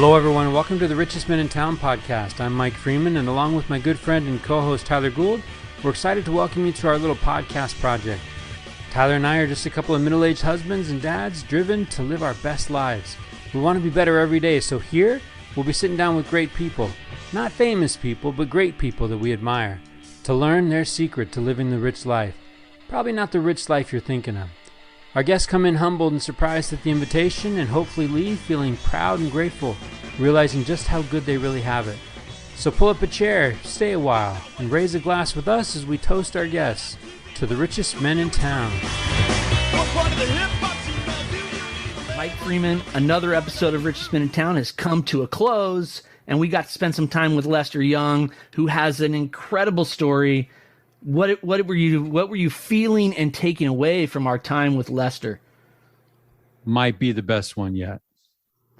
Hello, everyone. Welcome to the Richest Men in Town podcast. I'm Mike Freeman, and along with my good friend and co-host Tyler Gould, we're excited to welcome you to our little podcast project. Tyler and I are just a couple of middle-aged husbands and dads driven to live our best lives. We want to be better every day, so here we'll be sitting down with great people. Not famous people, but great people that we admire, to learn their secret to living the rich life. Probably not the rich life you're thinking of. Our guests come in humbled and surprised at the invitation and hopefully leave feeling proud and grateful, realizing just how good they really have it. So pull up a chair, stay a while, and raise a glass with us as we toast our guests to the richest men in town. Mike Freeman, another episode of Richest Men in Town has come to a close, and we got to spend some time with Lester Young, who has an incredible story. What were you feeling and taking away from our time with Lester? Might be the best one yet.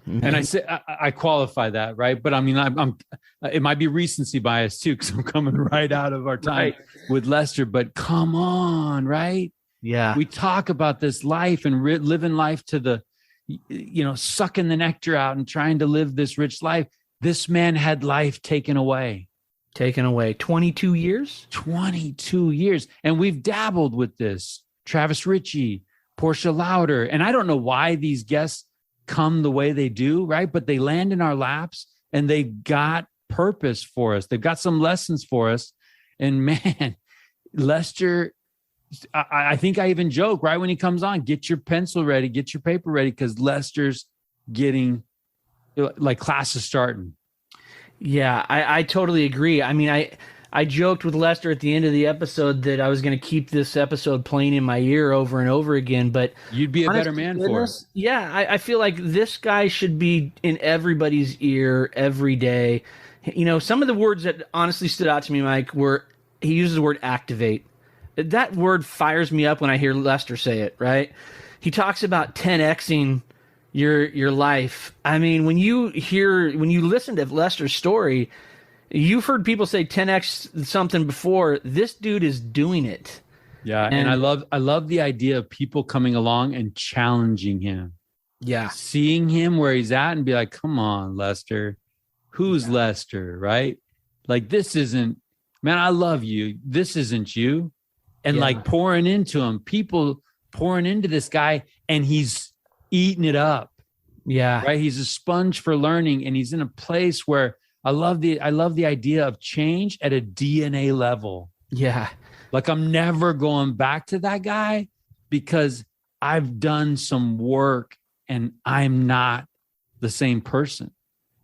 Mm-hmm. And I say I qualify that, right? But I mean, I'm it might be recency bias too, because I'm coming right out of our time with Lester. But come on, right? Yeah, we talk about this life and living life to the, sucking the nectar out and trying to live this rich life. This man had life taken away. 22 years. 22 years, and we've dabbled with this. Travis Ritchie, Portia Lauder, and I don't know why these guests come the way they do, right? But they land in our laps and they got purpose for us. They've got some lessons for us. And man, Lester, I think I even joke right when he comes on, get your pencil ready, get your paper ready, because Lester's getting like class is starting. Yeah, I totally agree. I mean, I joked with Lester at the end of the episode that I was going to keep this episode playing in my ear over and over again, but you'd be a better man for it. Yeah, I feel like this guy should be in everybody's ear every day. You know, some of the words that honestly stood out to me, Mike, were he uses the word activate. That word fires me up when I hear Lester say it, right? He talks about 10Xing your life. I mean, when you listen to Lester's story, you've heard people say 10X something before. This dude is doing it. Yeah, and I love the idea of people coming along and challenging him. Yeah. Seeing him where he's at and be like, come on, Lester. Who's Lester, right? Like, this isn't, man, I love you. This isn't you. And like pouring into him, people pouring into this guy, and he's eating it up. Yeah. Right. He's a sponge for learning, and he's in a place where I love the idea of change at a DNA level. Yeah. Like, I'm never going back to that guy because I've done some work and I'm not the same person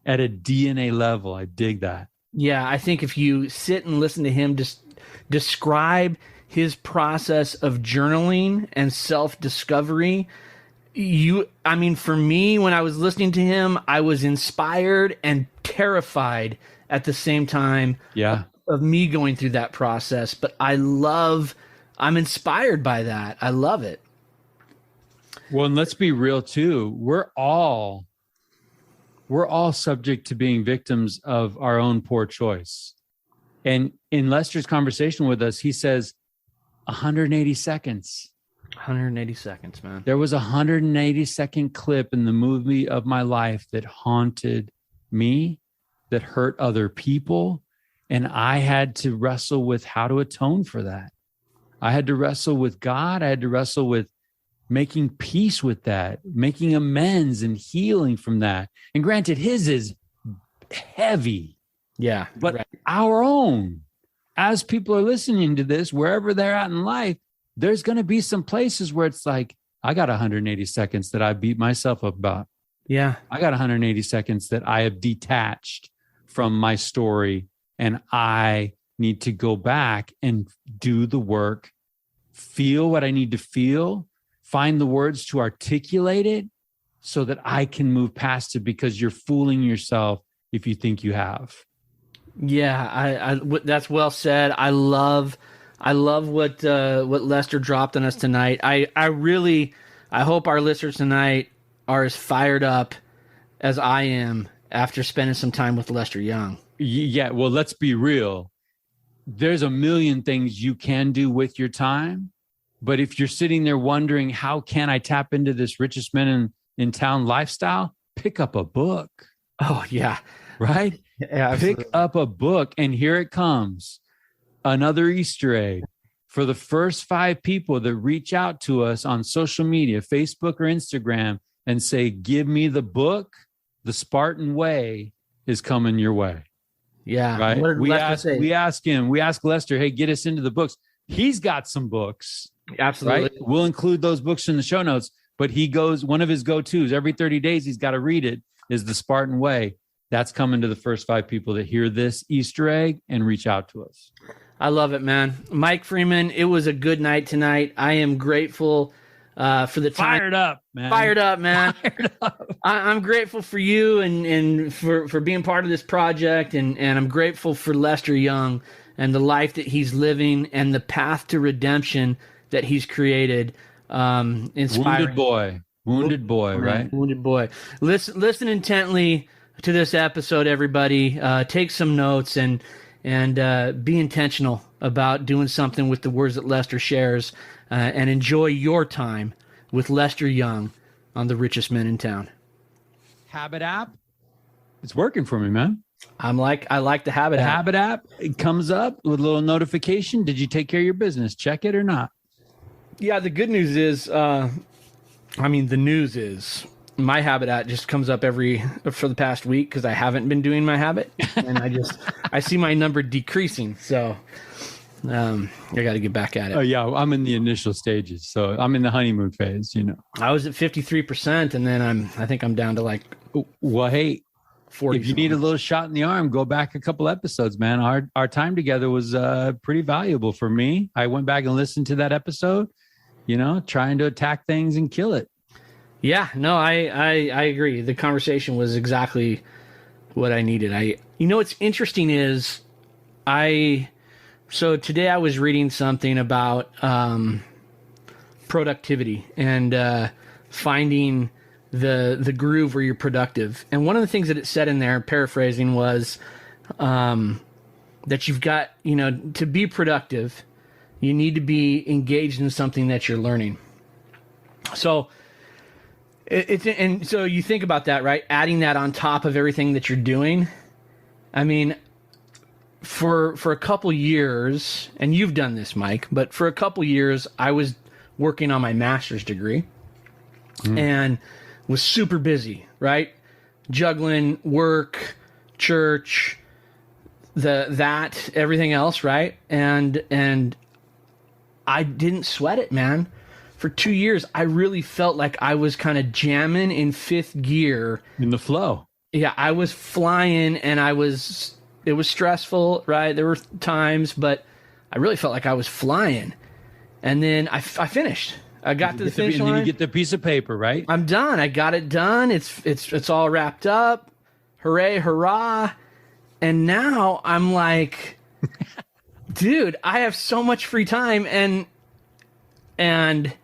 at a DNA level. I dig that. Yeah. I think if you sit and listen to him just describe his process of journaling and self-discovery, for me, when I was listening to him, I was inspired and terrified at the same time of me going through that process. But I'm inspired by that. I love it. Well, and let's be real too. We're all subject to being victims of our own poor choice. And in Lester's conversation with us, he says 180 seconds. 180 seconds, man. There was a 180-second clip in the movie of my life that haunted me, that hurt other people, and I had to wrestle with how to atone for that. I had to wrestle with God. I had to wrestle with making peace with that, making amends and healing from that. And granted, his is heavy. Yeah. But our own, as people are listening to this, wherever they're at in life, there's going to be some places where it's like, I got 180 seconds that I beat myself up about. Yeah. I got 180 seconds that I have detached from my story, and I need to go back and do the work, feel what I need to feel, find the words to articulate it so that I can move past it, because you're fooling yourself if you think you have. Yeah, that's well said. I love what Lester dropped on us tonight. I hope our listeners tonight are as fired up as I am after spending some time with Lester Young. Yeah, well, let's be real. There's a million things you can do with your time, but if you're sitting there wondering, how can I tap into this richest men in town lifestyle? Pick up a book. Oh yeah. right? Yeah, absolutely. Pick up a book, and here it comes. Another Easter egg for the first 5 people that reach out to us on social media, Facebook or Instagram, and say, give me the book, The Spartan Way is coming your way. Yeah. Right. What did Lester say? We ask Lester, hey, get us into the books. He's got some books. Absolutely. Right. We'll include those books in the show notes, but one of his go-tos every 30 days, he's got to read it, is The Spartan Way. That's coming to the first 5 people that hear this Easter egg and reach out to us. I love it, man. Mike Freeman, it was a good night tonight. I am grateful for the time. Fired up, man. Fired up, man. Fired up. I'm grateful for you and for being part of this project, and I'm grateful for Lester Young and the life that he's living and the path to redemption that he's created. Inspiring. Wounded boy, right? Wounded boy. Listen intently to this episode, everybody. Take some notes and be intentional about doing something with the words that Lester shares, and enjoy your time with Lester Young on The Richest Men in Town. Habit app. It's working for me, man. I like the Habit app. Habit app, it comes up with a little notification. Did you take care of your business? Check it or not? Yeah, the good news is, the news is my Habit app just comes up for the past week because I haven't been doing my habit, and I see my number decreasing. So I got to get back at it. Oh yeah, I'm in the initial stages, so I'm in the honeymoon phase. I was at 53%, and then I think I'm down to like, well, hey, 40. If you need a little shot in the arm, go back a couple episodes, man. Our time together was pretty valuable for me. I went back and listened to that episode, trying to attack things and kill it. Yeah, no, I agree. The conversation was exactly what I needed. What's interesting is so today I was reading something about productivity and finding the groove where you're productive. And one of the things that it said in there, paraphrasing, was that you've got, to be productive, you need to be engaged in something that you're learning. So so you think about that, right? Adding that on top of everything that you're doing. I mean, for a couple years, and you've done this, Mike, but for a couple years, I was working on my master's degree and was super busy, right? Juggling work, church, everything else, right? And I didn't sweat it, man. For 2 years, I really felt like I was kind of jamming in 5th gear. In the flow. Yeah, I was flying, and it was stressful, right? There were times, but I really felt like I was flying. And then I finished. I got to the finish line. And then you get the piece of paper, right? I'm done. I got it done. It's all wrapped up. Hooray, hurrah. And now I'm like, dude, I have so much free time, and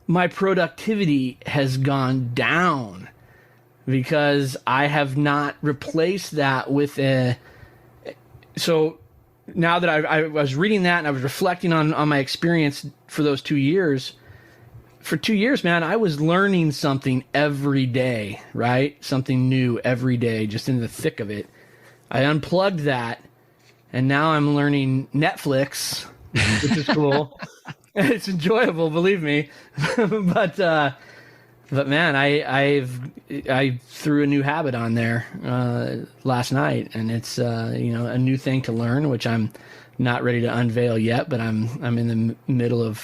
my productivity has gone down because I have not replaced that with so now that I was reading that and I was reflecting on my experience for those 2 years. For 2 years, man, I was learning something every day, right? Something new every day, just in the thick of it. I unplugged that, and now I'm learning Netflix, which is cool. It's enjoyable, believe me. but man, I threw a new habit on there last night, and it's a new thing to learn, which I'm not ready to unveil yet, but I'm in the middle of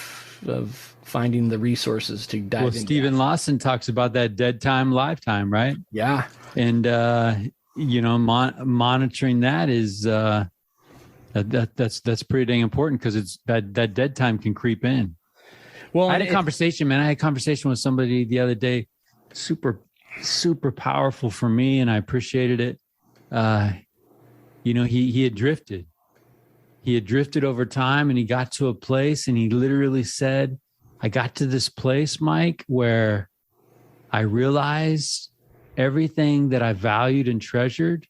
finding the resources to dive into. Stephen Lawson talks about that dead time, live time, right? Yeah. And monitoring that is that's pretty dang important, because it's that dead time can creep in. Well, I had a conversation with somebody the other day, super, super powerful for me, and I appreciated it. He had drifted. He had drifted over time, and he got to a place, and he literally said, I got to this place, Mike, where I realized everything that I valued and treasured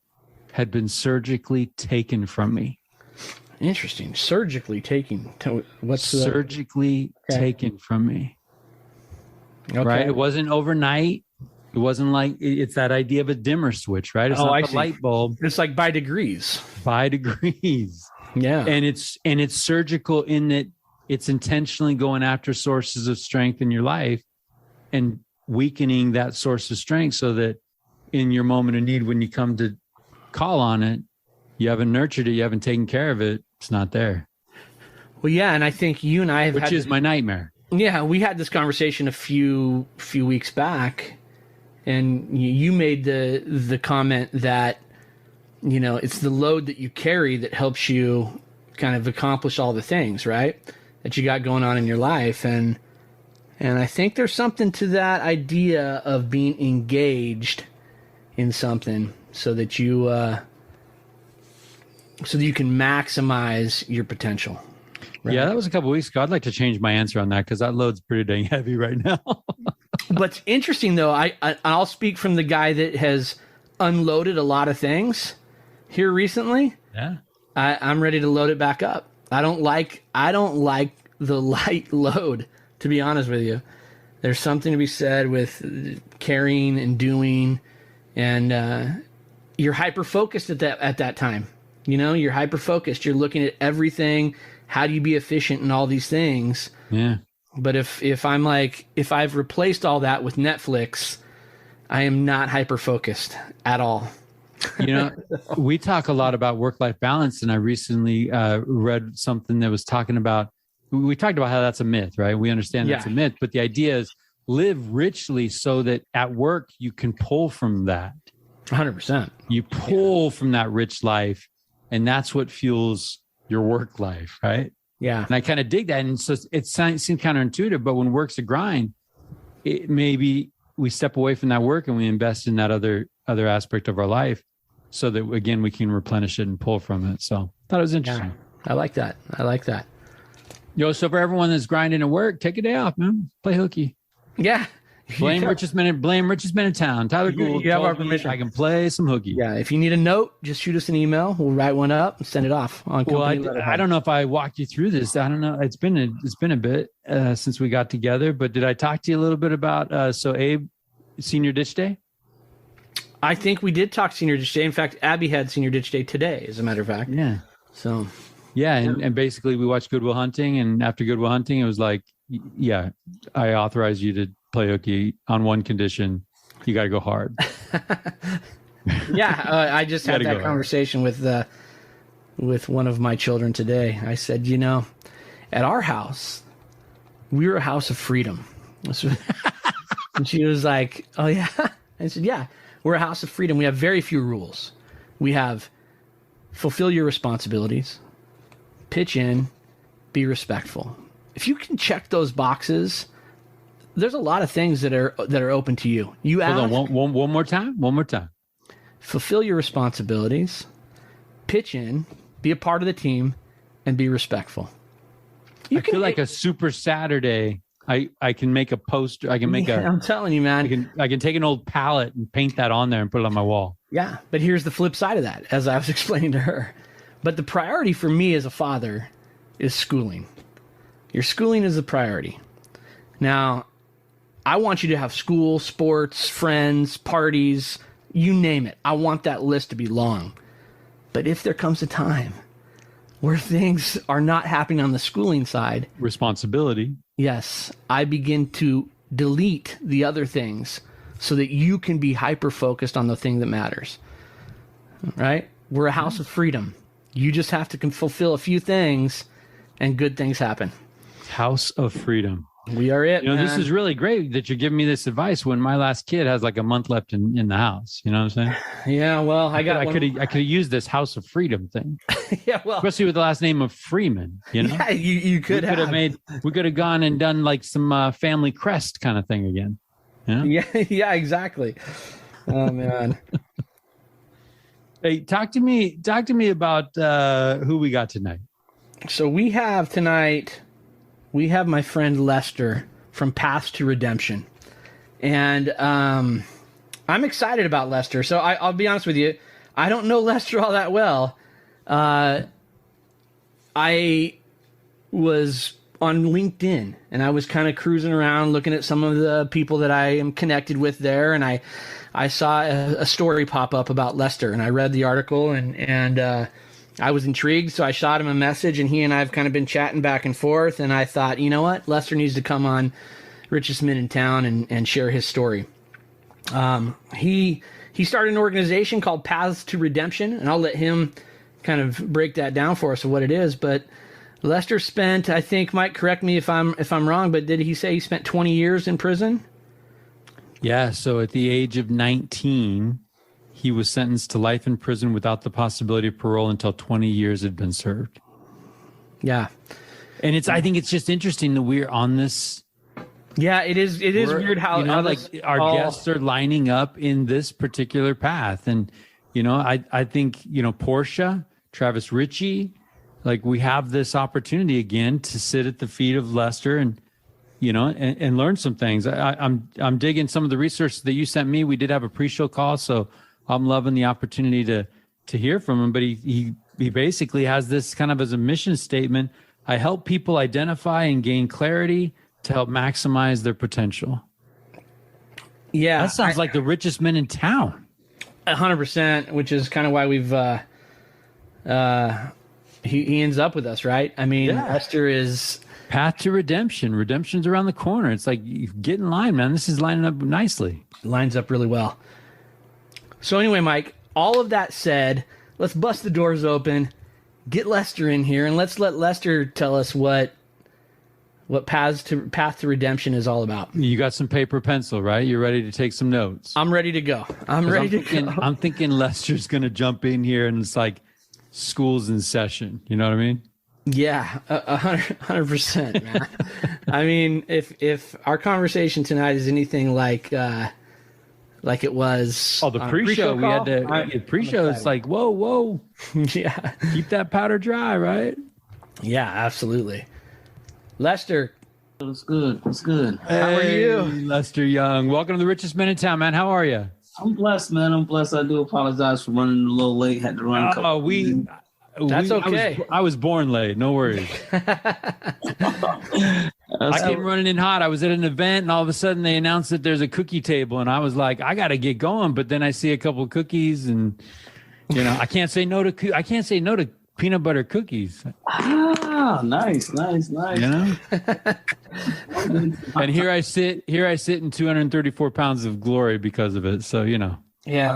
had been surgically taken from me. Interesting. Surgically taken. What's surgically taken from me? Okay. Right? It wasn't overnight. It wasn't like it's that idea of a dimmer switch, right? It's not the light bulb. It's like by degrees. By degrees. Yeah. And it's surgical in that it's intentionally going after sources of strength in your life and weakening that source of strength so that in your moment of need, when you come to call on it, you haven't nurtured it, you haven't taken care of it, it's not there. Well, yeah, and I think you and I have Which is my nightmare. Yeah, we had this conversation a few weeks back, and you made the comment that, you know, it's the load that you carry that helps you kind of accomplish all the things, right, that you got going on in your life. And I think there's something to that idea of being engaged in something so that you can maximize your potential. Right? Yeah, that was a couple of weeks ago. I'd like to change my answer on that because that load's pretty dang heavy right now. But it's interesting, though. I'll speak from the guy that has unloaded a lot of things here recently. Yeah, I'm ready to load it back up. I don't like the light load, to be honest with you. There's something to be said with carrying and doing, and you're hyper focused at that time. You know, you're hyper focused. You're looking at everything. How do you be efficient in all these things? Yeah. But if I've replaced all that with Netflix, I am not hyper focused at all. You know, we talk a lot about work-life balance, and I recently read something that was talking about. We talked about how that's a myth, right? We understand that's a myth, but the idea is live richly so that at work you can pull from that. 100%. You pull from that rich life, and that's what fuels your work life, right? Yeah. And I kind of dig that. And so it seems counterintuitive, but when work's a grind, maybe we step away from that work and we invest in that other aspect of our life so that, again, we can replenish it and pull from it. So I thought it was interesting. Yeah, I like that. Yo, so for everyone that's grinding at work, take a day off, man. Play hooky. Yeah. Blame richest man in town. Tyler Gould. You have our permission. I can play some hooky. Yeah. If you need a note, just shoot us an email. We'll write one up and send it off on. Well, I don't know if I walked you through this. I don't know. It's been a bit since we got together, but did I talk to you a little bit about so Abe Senior Ditch Day? I think we did talk Senior Ditch Day. In fact, Abby had Senior Ditch Day today, as a matter of fact. Yeah. So. Yeah, and basically we watched Good Will Hunting, and after Good Will Hunting, it was like, yeah, I authorize you to play hooky on one condition: you got to go hard. Yeah, I just had that conversation with one of my children today. I said, you know, at our house, we were a house of freedom. And she was like, oh yeah. I said, yeah, we're a house of freedom. We have very few rules. We have fulfill your responsibilities, pitch in, be respectful. If you can check those boxes, there's a lot of things that are open to you. You ask. Hold on, one more time. Fulfill your responsibilities, pitch in, be a part of the team, and be respectful. I feel like a Super Saturday. I can make a poster. I can make I'm telling you, man. I can take an old palette and paint that on there and put it on my wall. Yeah, but here's the flip side of that, as I was explaining to her. But the priority for me as a father is schooling. Your schooling is the priority. Now, I want you to have school, sports, friends, parties, you name it. I want that list to be long. But if there comes a time where things are not happening on the schooling side, responsibility. Yes, I begin to delete the other things so that you can be hyper-focused on the thing that matters. Right? We're a house of freedom. You just have to fulfill a few things and good things happen. House of freedom. We are it. You know, man. This is really great that you're giving me this advice when my last kid has like a month left in the house. You know what I'm saying? Yeah, well, I could have used this House of Freedom thing. Yeah, well, especially with the last name of Freeman. You know, yeah, you could have we could have gone and done like some family crest kind of thing again. You know? Yeah, exactly. Oh man. Hey, talk to me about who we got tonight. So we have my friend Lester from Paths to Redemption. And I'm excited about Lester. So I'll be honest with you. I don't know Lester all that well. I was on LinkedIn, and I was kind of cruising around looking at some of the people that I am connected with there, and I saw a story pop up about Lester, and I read the article, and I was intrigued, so I shot him a message, and he and I have kind of been chatting back and forth, and I thought, you know what, Lester needs to come on Richest Men in Town and share his story. He started an organization called Paths to Redemption, and I'll let him kind of break that down for us of what it is. But Lester spent, I think, Mike, correct me if I'm wrong, but did he say he spent 20 years in prison? Yeah. So at the age of 19, he was sentenced to life in prison without the possibility of parole until 20 years had been served. Yeah. And I think it's just interesting that we're on this. Yeah, it is weird how, our guests are lining up in this particular path. And, I think, Portia, Travis Ritchie, like we have this opportunity again to sit at the feet of Lester and learn some things. I'm digging some of the research that you sent me. We did have a pre-show call, so I'm loving the opportunity to hear from him. But he basically has this kind of as a mission statement. I help people identify and gain clarity to help maximize their potential. Yeah, that sounds like the richest men in town. 100%, which is kind of why we've he ends up with us, right? I mean, yeah. Lester is path to redemption. Redemption's around the corner. It's like, get in line, man. This is lining up nicely. It lines up really well. So anyway, Mike, all of that said, let's bust the doors open, get Lester in here, and let's let Lester tell us what Path to Redemption is all about. You got some paper, pencil, right? You're ready to take some notes. I'm ready to go. I'm thinking Lester's going to jump in here and it's like school's in session. You know what I mean? Yeah, 100%, man. I mean, if our conversation tonight is anything like it was. Oh, the pre-show. We had to pre-show. It's like, whoa. Yeah. Keep that powder dry, right? Yeah, absolutely. Lester. What's good? What's good? Hey, how are you? Lester Young. Welcome to the richest men in town, man. How are you? I'm blessed, man. I'm blessed. I do apologize for running a little late. Had to run a couple. That's okay. I was born late. No worries. I came running in hot. I was at an event, and all of a sudden they announced that there's a cookie table, and I was like, I got to get going. But then I see a couple of cookies, and I can't say no to peanut butter cookies. Ah, nice. And here I sit in 234 pounds of glory because of it. So Yeah,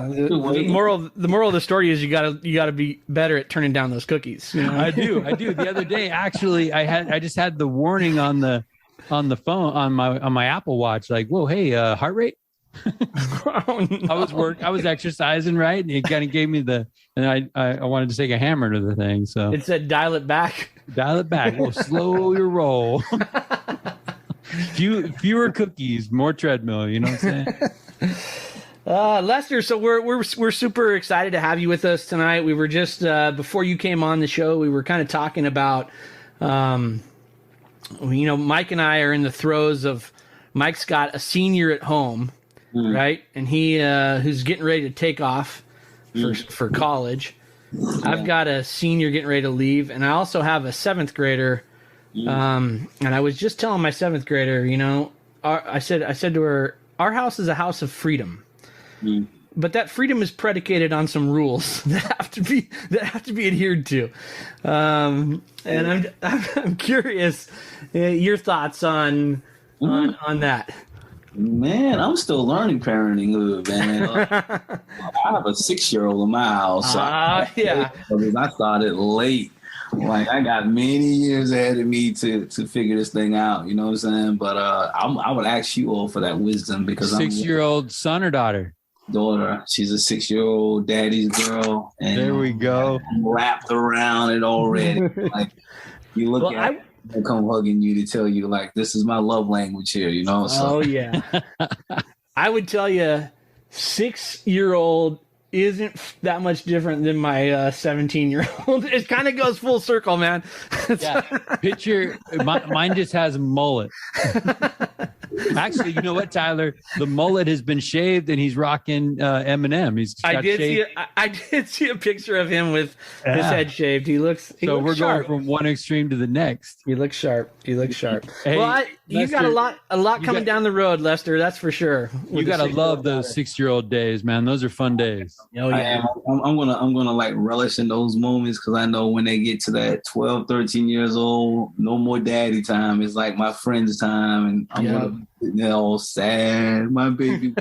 the moral of the story is you gotta be better at turning down those cookies. I do. The other day, actually, I just had the warning on the phone on my Apple Watch, like, whoa, hey, heart rate. Oh, no. I was exercising, right? And it kind of gave me and I wanted to take a hammer to the thing, so it said dial it back. Well, slow your roll. Fewer cookies, more treadmill. You know what I'm saying? Lester, so we're super excited to have you with us tonight. We were just before you came on the show, we were kind of talking about, Mike and I are in the throes of. Mike's got a senior at home, right, and he who's getting ready to take off for college. I've got a senior getting ready to leave, and I also have a seventh grader. And I was just telling my seventh grader, I said to her, our house is a house of freedom. But that freedom is predicated on some rules that have to be adhered to, and I'm curious your thoughts on that. Man, I'm still learning parenting, man. I have a 6-year-old in my house. Yeah. Because I started late. Like I got many years ahead of me to figure this thing out. You know what I'm saying? But I would ask you all for that wisdom because 6-year-old son or daughter? Daughter. She's a 6-year-old daddy's girl. And there we go. I'm wrapped around it already. Like you look at it, I come hugging you to tell you like this is my love language here. So. Oh yeah. I would tell you, 6-year-old isn't that much different than my 17-year-old. It kind of goes full circle, man. Yeah. Picture mine just has a mullet. Actually, you know what, Tyler? The mullet has been shaved, and he's rocking Eminem. I did see a picture of him with his head shaved. He looks we're sharp. going from one extreme to the next. He looks sharp. Hey, well, you got a lot coming down the road, Lester. That's for sure. You got to love those 6-year-old days, man. Those are fun days. Oh yeah. I'm gonna like relish in those moments, because I know when they get to that 12, 13 years old, no more daddy time. It's like my friend's time, and I'm gonna be all sad. My baby.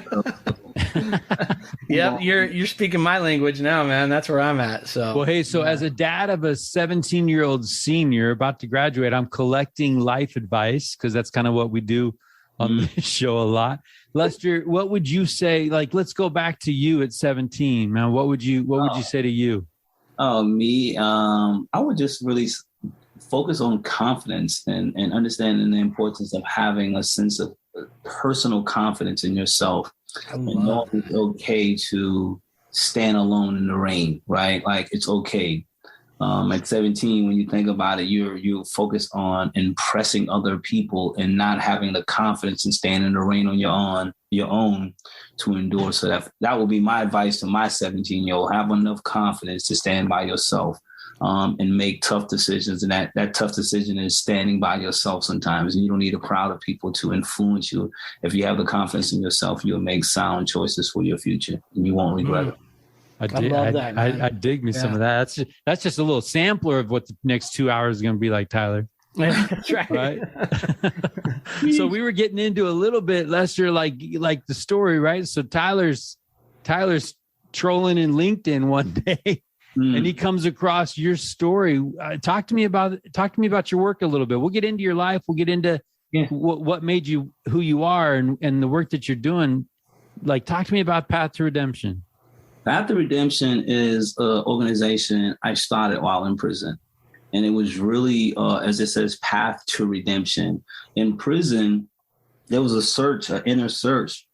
Yep, you're speaking my language now, man. That's where I'm at. So well, hey, as a dad of a 17-year-old senior about to graduate, I'm collecting life advice, because that's kind of what we do on this show a lot. Lester, what would you say? Like, let's go back to you at 17, man. What would you say to you? Me, I would just really focus on confidence and understanding the importance of having a sense of personal confidence in yourself. And know it's okay to stand alone in the rain, right? Like, it's okay. At 17, when you think about it, you're focused on impressing other people and not having the confidence in standing in the rain on your own to endure. So that would be my advice to my 17-year-old. Have enough confidence to stand by yourself and make tough decisions. And that tough decision is standing by yourself sometimes. And you don't need a crowd of people to influence you. If you have the confidence in yourself, you'll make sound choices for your future, and you won't regret it. I love that. I dig me some of that. That's just a little sampler of what the next 2 hours is going to be like, Tyler. That's right. So we were getting into a little bit, Lester, like the story, right? So Tyler's trolling in LinkedIn one day, and he comes across your story. Talk to me about your work a little bit. We'll get into your life. We'll get into what made you who you are and the work that you're doing. Like, talk to me about Path to Redemption. Path to Redemption is an organization I started while in prison. And it was really, as it says, Path to Redemption. In prison, there was an inner search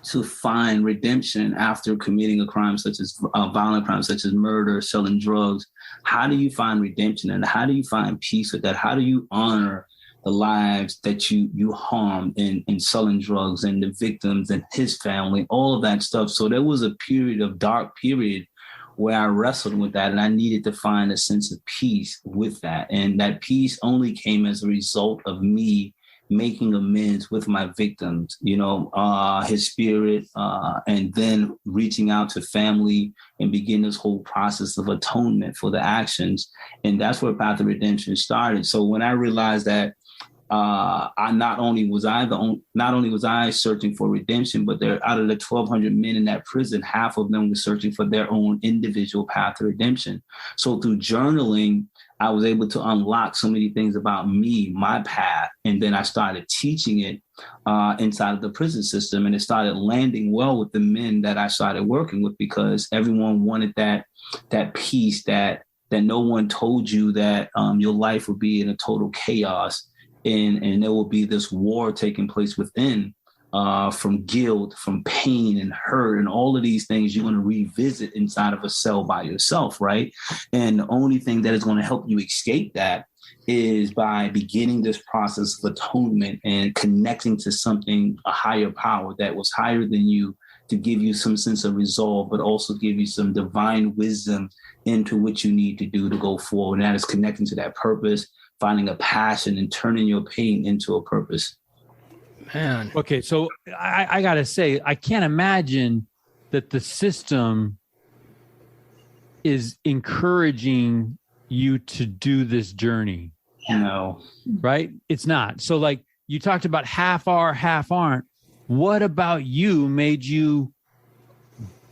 to find redemption after committing a crime such as violent crimes such as murder, selling drugs. How do you find redemption, and how do you find peace with that? How do you honor the lives that you harmed in selling drugs, and the victims and his family, all of that stuff? So there was a dark period where I wrestled with that, and I needed to find a sense of peace with that. And that peace only came as a result of me making amends with my victims, his spirit, and then reaching out to family and begin this whole process of atonement for the actions. And that's where Path of Redemption started. So when I realized that not only was I searching for redemption, but out of the 1,200 men in that prison, half of them were searching for their own individual path to redemption. So through journaling, I was able to unlock so many things about me, my path. And then I started teaching it inside of the prison system. And it started landing well with the men that I started working with, because everyone wanted that peace, that no one told you that your life would be in a total chaos. And there will be this war taking place within, from guilt, from pain and hurt, and all of these things you're going to revisit inside of a cell by yourself, right? And the only thing that is going to help you escape that is by beginning this process of atonement and connecting to something, a higher power that was higher than you, to give you some sense of resolve, but also give you some divine wisdom into what you need to do to go forward. And that is connecting to that purpose, finding a passion, and turning your pain into a purpose. Man. Okay, so I got to say, I can't imagine that the system is encouraging you to do this journey. No. Right? It's not. So like you talked about half are, half aren't. What about you made you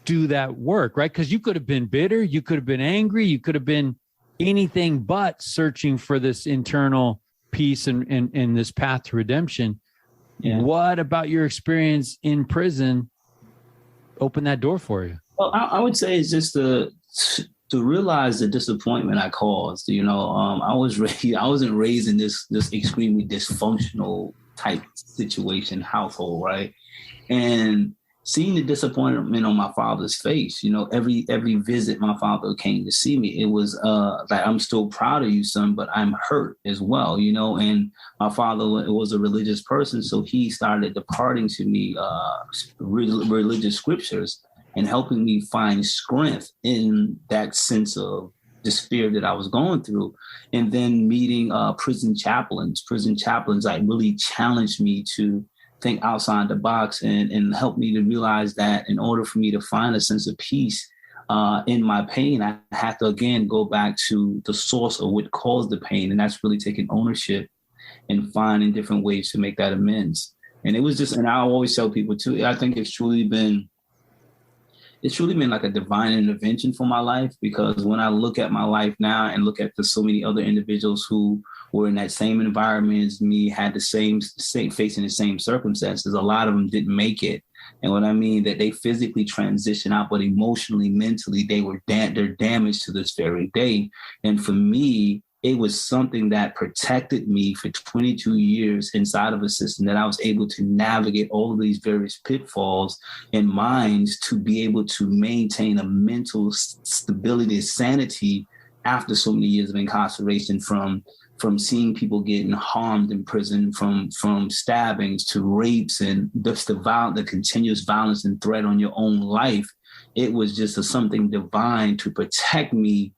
do that work, right? Because you could have been bitter, you could have been angry, you could have been anything but searching for this internal peace and this path to redemption. Yeah. What about your experience in prison opened that door for you? Well, I would say it's just to realize the disappointment I caused. I wasn't raised in this extremely dysfunctional type situation household, right? And seeing the disappointment on my father's face, every visit my father came to see me, it was like, I'm still proud of you, son, but I'm hurt as well, and my father was a religious person. So he started departing to me religious scriptures and helping me find strength in that sense of despair that I was going through. And then meeting prison chaplains like really challenged me to think outside the box and help me to realize that in order for me to find a sense of peace in my pain, I had to, again, go back to the source of what caused the pain. And that's really taking ownership and finding different ways to make that amends. And it was just, and I always tell people too, I think it's truly been like a divine intervention for my life, because when I look at my life now and look at so many other individuals who were in that same environment as me, had the same facing the same circumstances, a lot of them didn't make it. And what I mean that they physically transition out, but emotionally, mentally, they're damaged to this very day. And for me, it was something that protected me for 22 years inside of a system, that I was able to navigate all of these various pitfalls and minds to be able to maintain a mental stability, sanity after so many years of incarceration, from seeing people getting harmed in prison, from stabbings to rapes, and just the continuous violence and threat on your own life. It was just something divine to protect me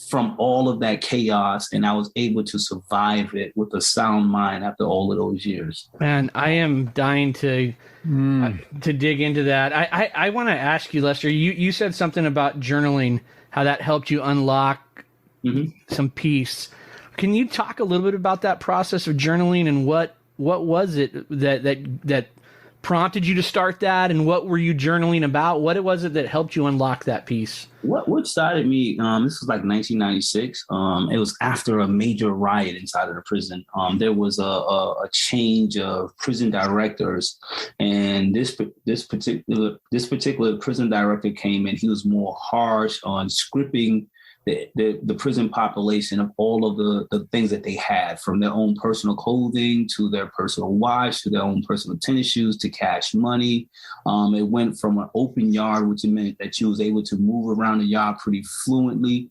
from all of that chaos, and I was able to survive it with a sound mind after all of those years. Man, I am dying to dig into that. I want to ask you, Lester, you said something about journaling, how that helped you unlock some peace. Can you talk a little bit about that process of journaling, and what was it that prompted you to start that, and what were you journaling about? What was it that helped you unlock that peace? What started me, this was like 1996. It was after a major riot inside of the prison. There was a change of prison directors, and this particular prison director came in. He was more harsh on scripting the prison population of all of the things that they had, from their own personal clothing to their personal watch to their own personal tennis shoes to cash money. It went from an open yard, which meant that you was able to move around the yard pretty frequently,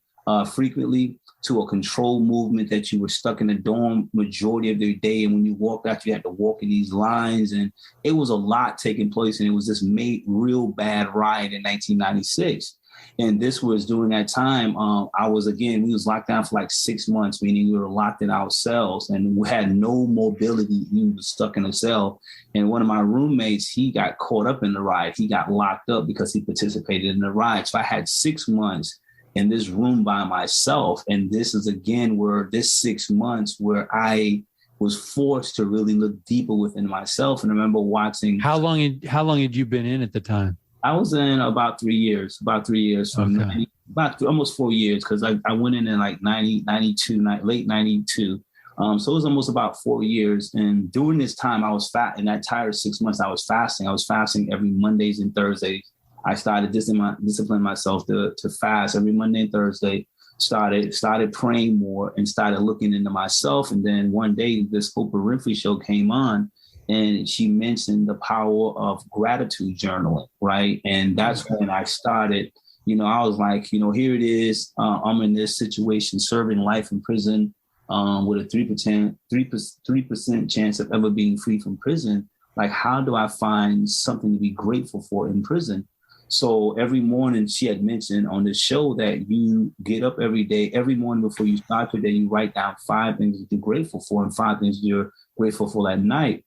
to a control movement that you were stuck in the dorm majority of the day. And when you walked out, you had to walk in these lines. And it was a lot taking place. And it was this real bad riot in 1996. And this was during that time, we was locked down for like 6 months, meaning we were locked in our cells and we had no mobility. We were stuck in a cell. And one of my roommates, he got caught up in the riot. He got locked up because he participated in the riot. So I had 6 months in this room by myself. And this is, again, where this 6 months where I was forced to really look deeper within myself. And I remember watching. How long had you been in at the time? I was in about 3 years, from almost 4 years, because I went in like 92, late 92. So it was almost about 4 years. And during this time, I was fat. In that entire 6 months, I was fasting. I was fasting every Mondays and Thursdays. I started disciplining myself to fast every Monday and Thursday. Started praying more and started looking into myself. And then one day, this Oprah Winfrey show came on. And she mentioned the power of gratitude journaling, right? And that's when I started, I was like, here it is. I'm in this situation, serving life in prison with a 3% chance of ever being free from prison. Like, how do I find something to be grateful for in prison? So every morning, she had mentioned on the show that you get up every morning before you start your day, you write down 5 things that you're grateful for and 5 things you're grateful for that night.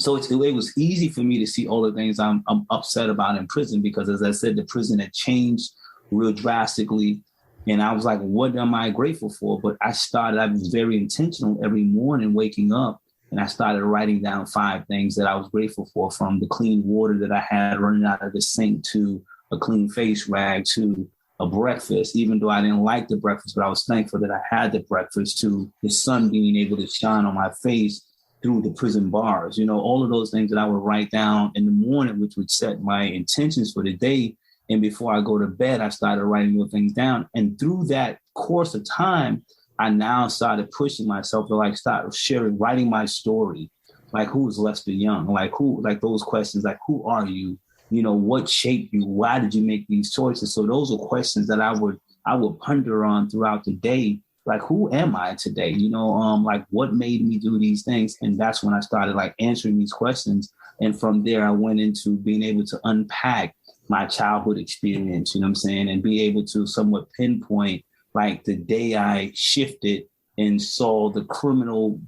So it was easy for me to see all the things I'm upset about in prison, because, as I said, the prison had changed real drastically. And I was like, what am I grateful for? But I was very intentional every morning waking up, and I started writing down 5 things that I was grateful for, from the clean water that I had running out of the sink to a clean face rag to a breakfast, even though I didn't like the breakfast, but I was thankful that I had the breakfast, to the sun being able to shine on my face through the prison bars, all of those things that I would write down in the morning, which would set my intentions for the day. And before I go to bed, I started writing those things down. And through that course of time, I now started pushing myself to start writing my story. Like, who is Lester Young? Like those questions, like, who are you? what shaped you? Why did you make these choices? So those are questions that I would ponder on throughout the day. Like, who am I today? Like, what made me do these things? And that's when I started like answering these questions. And from there, I went into being able to unpack my childhood experience, you know what I'm saying? And be able to somewhat pinpoint like the day I shifted and saw the criminal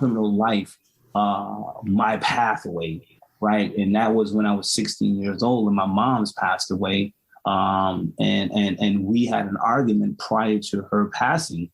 life, my pathway, right? And that was when I was 16 years old and my mom's passed away. And we had an argument prior to her passing,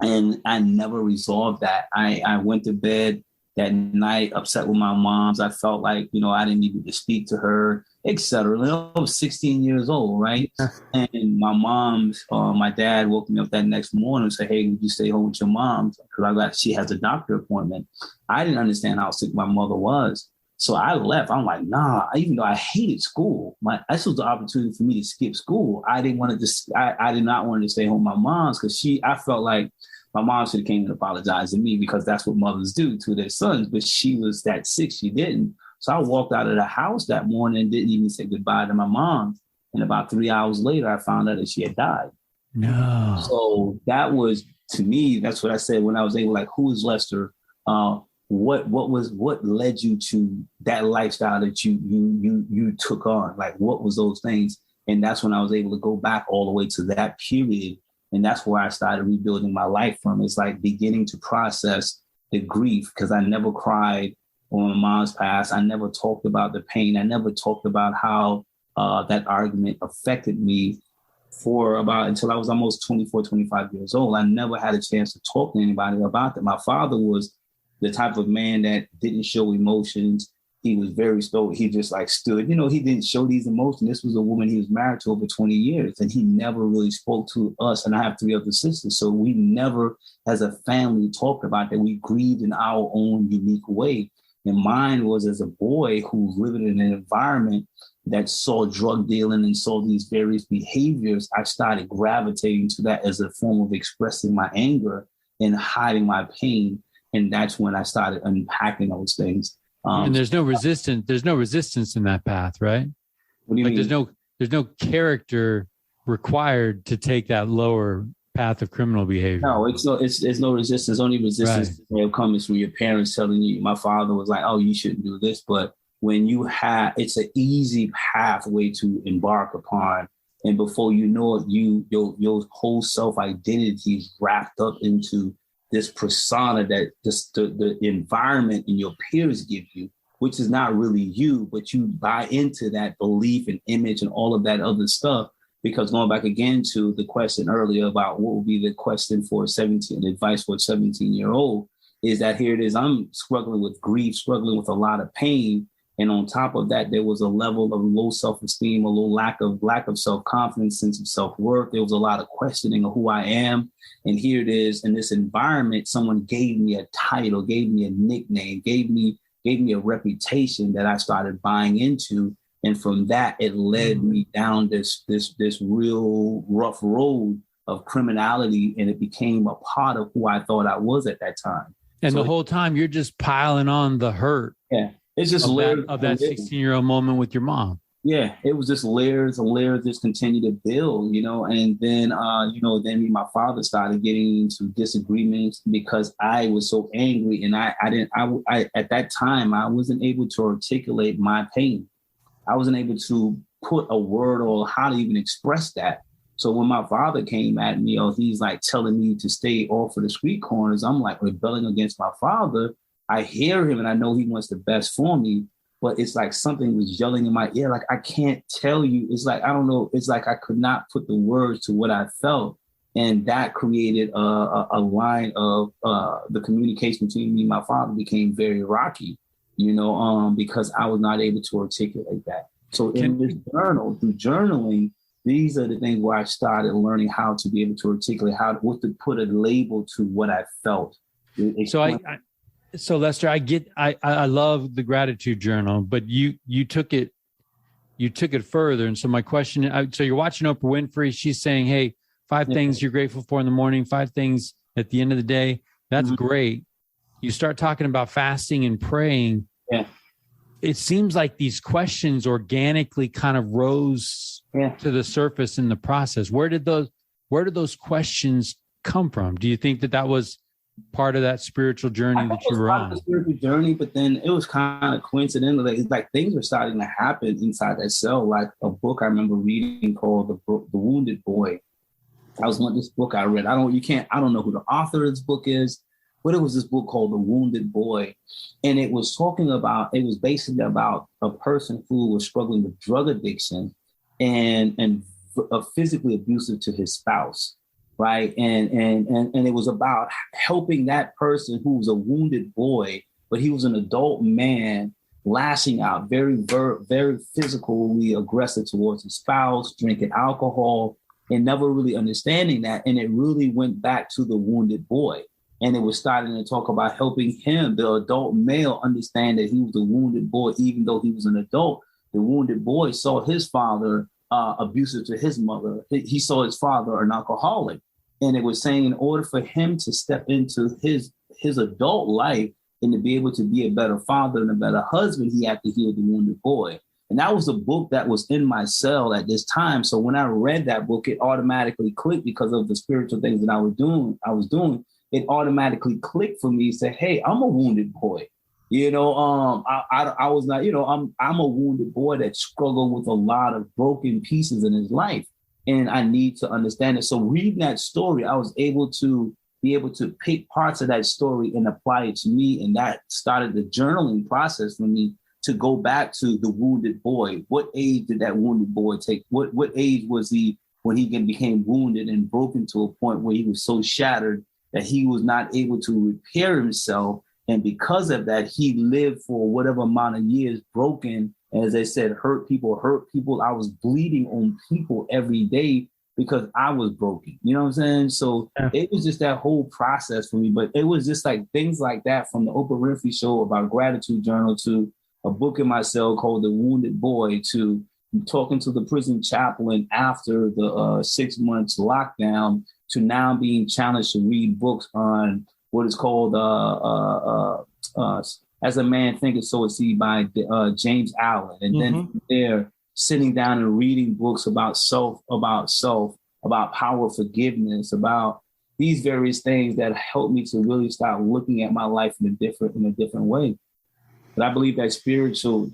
and I never resolved that. I went to bed that night upset with my moms. I felt like, I didn't need to speak to her, etc. I was 16 years old, right? And my dad woke me up that next morning and said, "Hey, would you stay home with your mom?" Because she has a doctor appointment. I didn't understand how sick my mother was. So I left. I'm like, nah, even though I hated school, this was the opportunity for me to skip school. I did not want to stay home with my mom's because I felt like my mom should have came and apologized to me because that's what mothers do to their sons. But she was that sick, she didn't. So I walked out of the house that morning and didn't even say goodbye to my mom. And about 3 hours later, I found out that she had died. No. So that was, to me, that's what I said when I was able, like, who is Lester? What led you to that lifestyle that you took on? Like, what was those things? And that's when I was able to go back all the way to that period. And that's where I started rebuilding my life from. It's like beginning to process the grief, because I never cried when my mom's passed. I never talked about the pain. I never talked about how that argument affected me until I was almost 24, 25 years old. I never had a chance to talk to anybody about that. My father was the type of man that didn't show emotions. He was very stoic. He just like stood, he didn't show these emotions. This was a woman he was married to over 20 years, and he never really spoke to us. And I have 3 other sisters. So we never, as a family, talked about that. We grieved in our own unique way. And mine was as a boy who lived in an environment that saw drug dealing and saw these various behaviors. I started gravitating to that as a form of expressing my anger and hiding my pain. And that's when I started unpacking those things. And there's no resistance. There's no resistance in that path, right? What do you mean? There's no character required to take that lower path of criminal behavior. No, it's no resistance. Only resistance that comes from your parents telling you. My father was like, "Oh, you shouldn't do this," but when it's an easy pathway to embark upon, and before you know it, your whole self identity is wrapped up into this persona that the environment and your peers give you, which is not really you, but you buy into that belief and image and all of that other stuff. Because going back again to the question earlier about what would be the question for advice for a 17-year-old, is that here it is, I'm struggling with grief, struggling with a lot of pain. And on top of that, there was a level of low self-esteem, a little lack of self-confidence, sense of self-worth. There was a lot of questioning of who I am. And here it is in this environment, someone gave me a title, gave me a nickname, gave me a reputation that I started buying into. And from that, it led me down this real rough road of criminality. And it became a part of who I thought I was at that time. And so the whole time you're just piling on the hurt. Yeah. It's just layers of that 16-year-old moment with your mom. Yeah, it was just layers and layers just continue to build, and then, then me and my father started getting into disagreements because I was so angry, and I at that time, I wasn't able to articulate my pain. I wasn't able to put a word on how to even express that. So when my father came at me, he's like telling me to stay off of the street corners, I'm like rebelling against my father. I hear him and I know he wants the best for me, but it's like something was yelling in my ear. Like, I can't tell you. It's like, I don't know. It's like I could not put the words to what I felt. And that created a line of the communication between me and my father became very rocky, because I was not able to articulate that. So in this journal, through journaling, these are the things where I started learning how to be able to articulate what to put a label to what I felt. So Lester, I love the gratitude journal, but you took it further. And so my question, so you're watching Oprah Winfrey, she's saying, hey, 5 things you're grateful for in the morning, 5 things at the end of the day. That's great. You start talking about fasting and praying. Yeah. it seems like these questions organically kind of rose to the surface in the process. Where did those questions come from? Do you think that was part of that spiritual journey that you were on? Spiritual journey, but then it was kind of coincidental. Like things were starting to happen inside that cell. Like a book I remember reading called The Wounded Boy. That was this book I read. I don't know who the author of this book is, but it was this book called The Wounded Boy. And it was basically about a person who was struggling with drug addiction and physically abusive to his spouse. Right. And it was about helping that person who was a wounded boy, but he was an adult man lashing out, very, very physically aggressive towards his spouse, drinking alcohol, and never really understanding that. And it really went back to the wounded boy. And it was starting to talk about helping him, the adult male, understand that he was a wounded boy, even though he was an adult. The wounded boy saw his father abusive to his mother. He saw his father an alcoholic. And it was saying in order for him to step into his adult life and to be able to be a better father and a better husband, he had to heal the wounded boy. And that was a book that was in my cell at this time. So when I read that book, it automatically clicked because of the spiritual things that I was doing. It automatically clicked for me. Say, hey, I'm a wounded boy. I was not, I'm a wounded boy that struggled with a lot of broken pieces in his life. And I need to understand it. So reading that story, I was able to pick parts of that story and apply it to me. And that started the journaling process for me to go back to the wounded boy. What age did that wounded boy take? What age was he when he became wounded and broken to a point where he was so shattered that he was not able to repair himself? And because of that, he lived for whatever amount of years broken. As I said, hurt people. I was bleeding on people every day because I was broken. You know what I'm saying? So It was just that whole process for me. But it was just like things like that, from the Oprah Winfrey Show about gratitude journal to a book in my cell called The Wounded Boy to talking to the prison chaplain after the 6 months lockdown to now being challenged to read books on what is called As a Man Thinketh, So Is He by James Allen. And then they're sitting down and reading books about self, about power of forgiveness, about these various things that helped me to really start looking at my life in a different way. But I believe that spiritual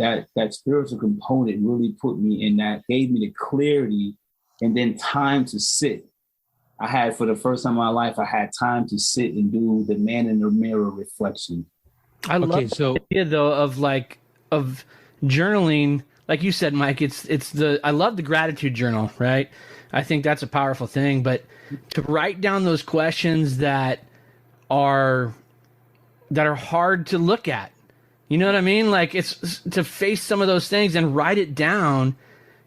component really put me in that, gave me the clarity and then time to sit. I had, for the first time in my life, I had time to sit and do the man in the mirror reflection. I love the idea though of journaling, like you said, Mike. I love the gratitude journal, right? I think that's a powerful thing. But to write down those questions that are hard to look at, you know what I mean? Like it's to face some of those things and write it down.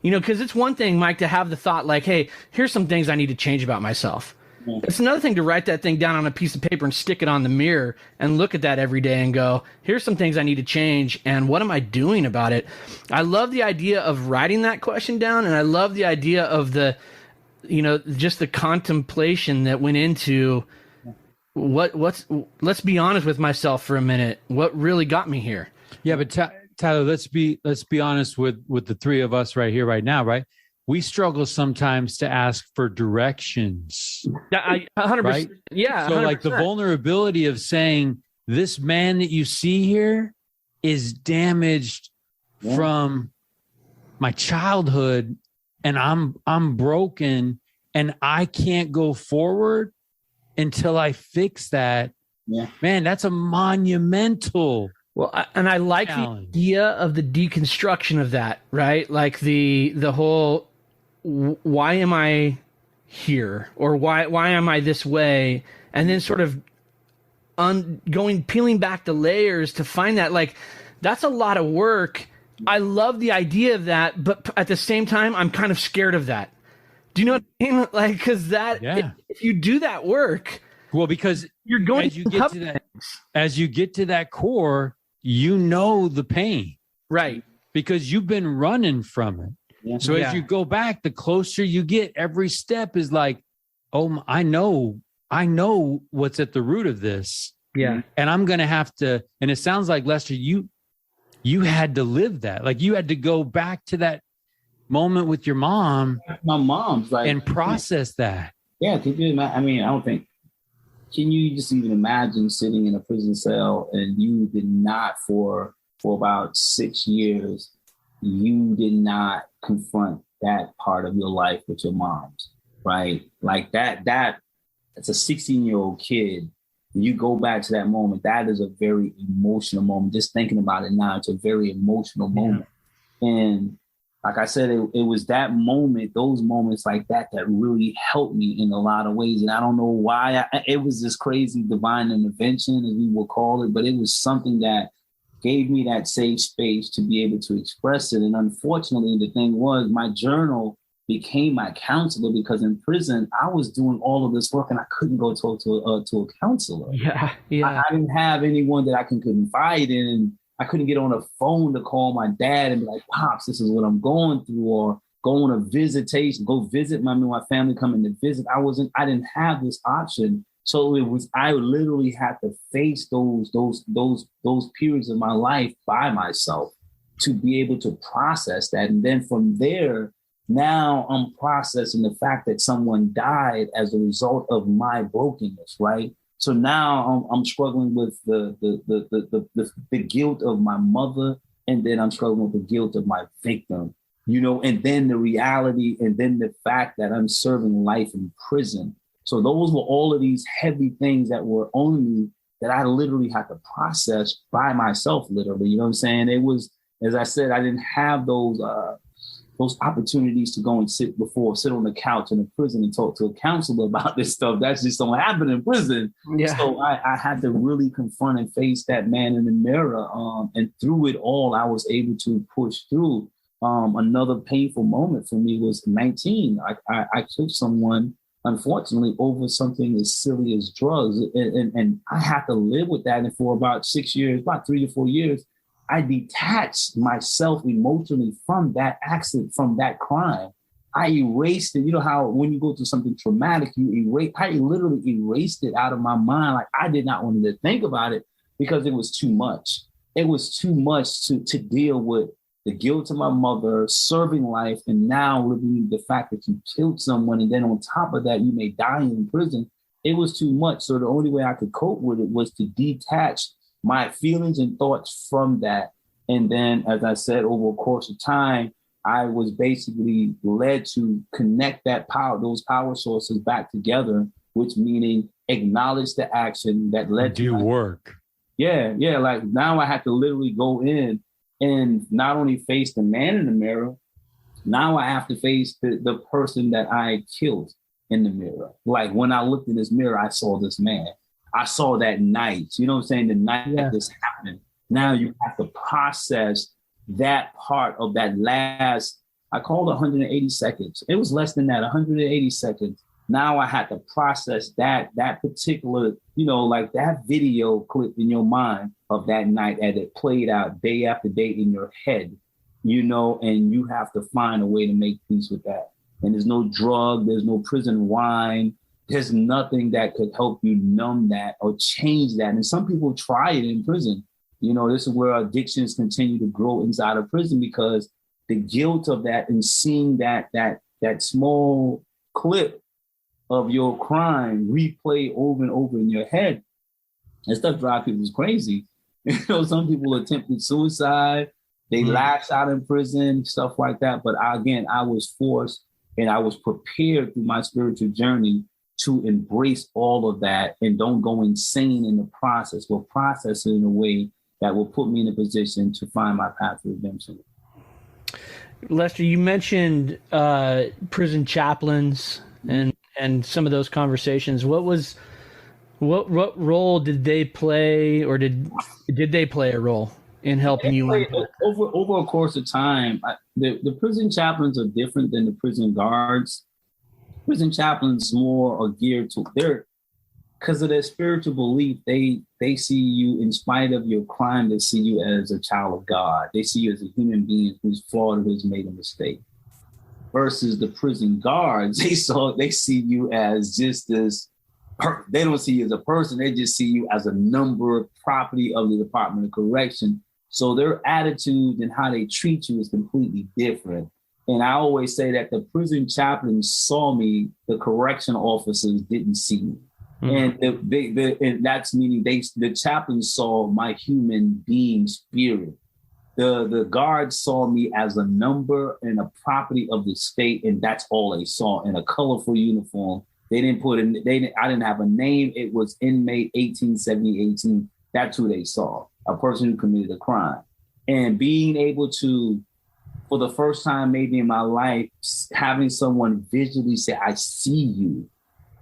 Because it's one thing, Mike, to have the thought like, hey, here's some things I need to change about myself. It's another thing to write that thing down on a piece of paper and stick it on the mirror and look at that every day and go, here's some things I need to change. And what am I doing about it? I love the idea of writing that question down. And I love the idea of just the contemplation that went into let's be honest with myself for a minute. What really got me here? Yeah, but Tyler, let's be honest with the three of us right here, right now, right? We struggle sometimes to ask for directions. Yeah, 100%. Right? Yeah. So 100%. like the vulnerability of saying, this man that you see here is damaged from my childhood and I'm broken and I can't go forward until I fix that. Yeah. Man, that's a monumental. Well, I like challenge. The idea of the deconstruction of that, right? Like the whole, why am I here, or why am I this way, and then sort of peeling back the layers to find that. Like that's a lot of work. I love the idea of that, but at the same time, I'm kind of scared of that. Do you know what I mean? Like, because if you do that work, well, because you're going as you get to that core, the pain, right? Because you've been running from it. Yeah. So as you go back, the closer you get, every step is like, oh, I know what's at the root of this. Yeah. And I'm going to have to, and it sounds like, Lester, you had to live that. Like you had to go back to that moment with your mom. My mom's like, and process that. Yeah. I mean, I don't think, can you just even imagine sitting in a prison cell and you did not for about 6 years, you did not confront that part of your life with your mom's, right? Like it's a 16-year-old kid. You go back to that moment. That is a very emotional moment. Just thinking about it now, it's a very emotional moment. And like I said, it was that moment, those moments like that really helped me in a lot of ways. And I don't know why. It was this crazy divine intervention, as we will call it, but it was something that gave me that safe space to be able to express it. And unfortunately, the thing was, my journal became my counselor, because in prison, I was doing all of this work and I couldn't go talk to a counselor. Yeah. I didn't have anyone that I can confide in. And I couldn't get on a phone to call my dad and be like, Pops, this is what I'm going through, or go on a visitation, go visit my family coming to visit. I didn't have this option. So I literally had to face those periods of my life by myself to be able to process that. And then from there, now I'm processing the fact that someone died as a result of my brokenness, right? So now I'm struggling with the guilt of my mother, and then I'm struggling with the guilt of my victim, and then the reality, and then the fact that I'm serving life in prison. So those were all of these heavy things that were on me that I literally had to process by myself, literally. You know what I'm saying? It was, as I said, I didn't have those opportunities to go and sit on the couch in a prison and talk to a counselor about this stuff. That's just don't happen in prison. Yeah. So I had to really confront and face that man in the mirror. And through it all, I was able to push through. Another painful moment for me was 19. I killed someone, unfortunately, over something as silly as drugs. And I had to live with that. And for about 6 years, about 3 to 4 years, I detached myself emotionally from that accident, from that crime. I erased it. You know how when you go through something traumatic, I literally erased it out of my mind. Like I did not want to think about it because it was too much. It was too much to deal with the guilt of my mother, serving life, and now living the fact that you killed someone. And then on top of that, you may die in prison. It was too much. So the only way I could cope with it was to detach my feelings and thoughts from that. And then, as I said, over a course of time, I was basically led to connect those power sources back together, which meaning acknowledge the action that led to work. Yeah. Like now I had to literally go in and not only face the man in the mirror, now I have to face the person that I killed in the mirror. Like when I looked in this mirror, I saw this man. I saw that night, you know what I'm saying? The night that this happened. Now you have to process that part of that last, I called 180 seconds. It was less than that, 180 seconds. Now I had to process that particular, like that video clip in your mind of that night as it played out day after day in your head, and you have to find a way to make peace with that. And there's no drug, there's no prison wine. There's nothing that could help you numb that or change that. And some people try it in prison. This is where addictions continue to grow inside of prison, because the guilt of that and seeing that small clip of your crime replay over and over in your head, that stuff drives people crazy. Some people attempted suicide. They lashed out in prison, stuff like that. But I was forced and I was prepared through my spiritual journey to embrace all of that and don't go insane in the process, but process it in a way that will put me in a position to find my path to redemption. Lester, you mentioned prison chaplains and some of those conversations. What role did they play, or did they play a role in helping you? Over a course of time, the prison chaplains are different than the prison guards. Prison chaplains more are geared to because of their spiritual belief. They see you, in spite of your crime, they see you as a child of God. They see you as a human being who's flawed, who's made a mistake. Versus the prison guards, they see you as just this. They don't see you as a person. They just see you as a number, property of the Department of Correction. So their attitude and how they treat you is completely different. And I always say that the prison chaplain saw me, the correction officers didn't see me. And that's meaning the chaplain saw my human being spirit. The guards saw me as a number and a property of the state, and that's all they saw in a colorful uniform. They didn't put in. I didn't have a name. It was inmate 187018. That's who they saw, a person who committed a crime. And being able to, for the first time maybe in my life, having someone visually say, "I see you.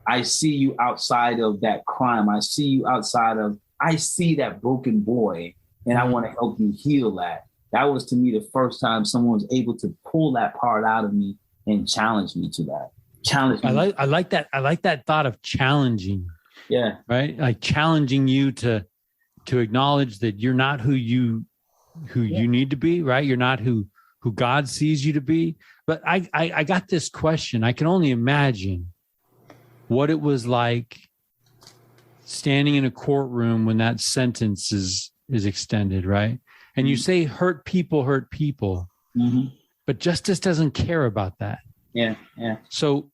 I see you outside of that crime. I see you outside of. I see that broken boy, and I want to help you heal that." That was, to me, the first time someone was able to pull that part out of me and challenge me to that. Challenge me. I like that. I like that thought of challenging. Yeah. Right. Like challenging you to acknowledge that you're not who you need to be. Right. You're not who God sees you to be. But I got this question. I can only imagine what it was like standing in a courtroom when that sentence is extended. Right. And you say hurt people, but justice doesn't care about that. Yeah. So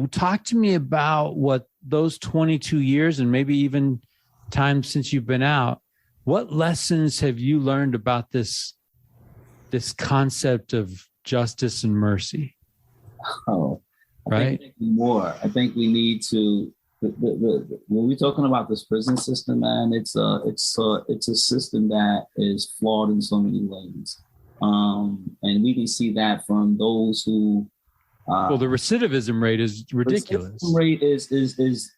talk to me about what those 22 years and maybe even time since you've been out, what lessons have you learned about this concept of justice and mercy? Oh, right. I think we need to. When we're talking about this prison system, man, it's a system that is flawed in so many ways, and we can see that from those who. The recidivism rate is ridiculous. The rate is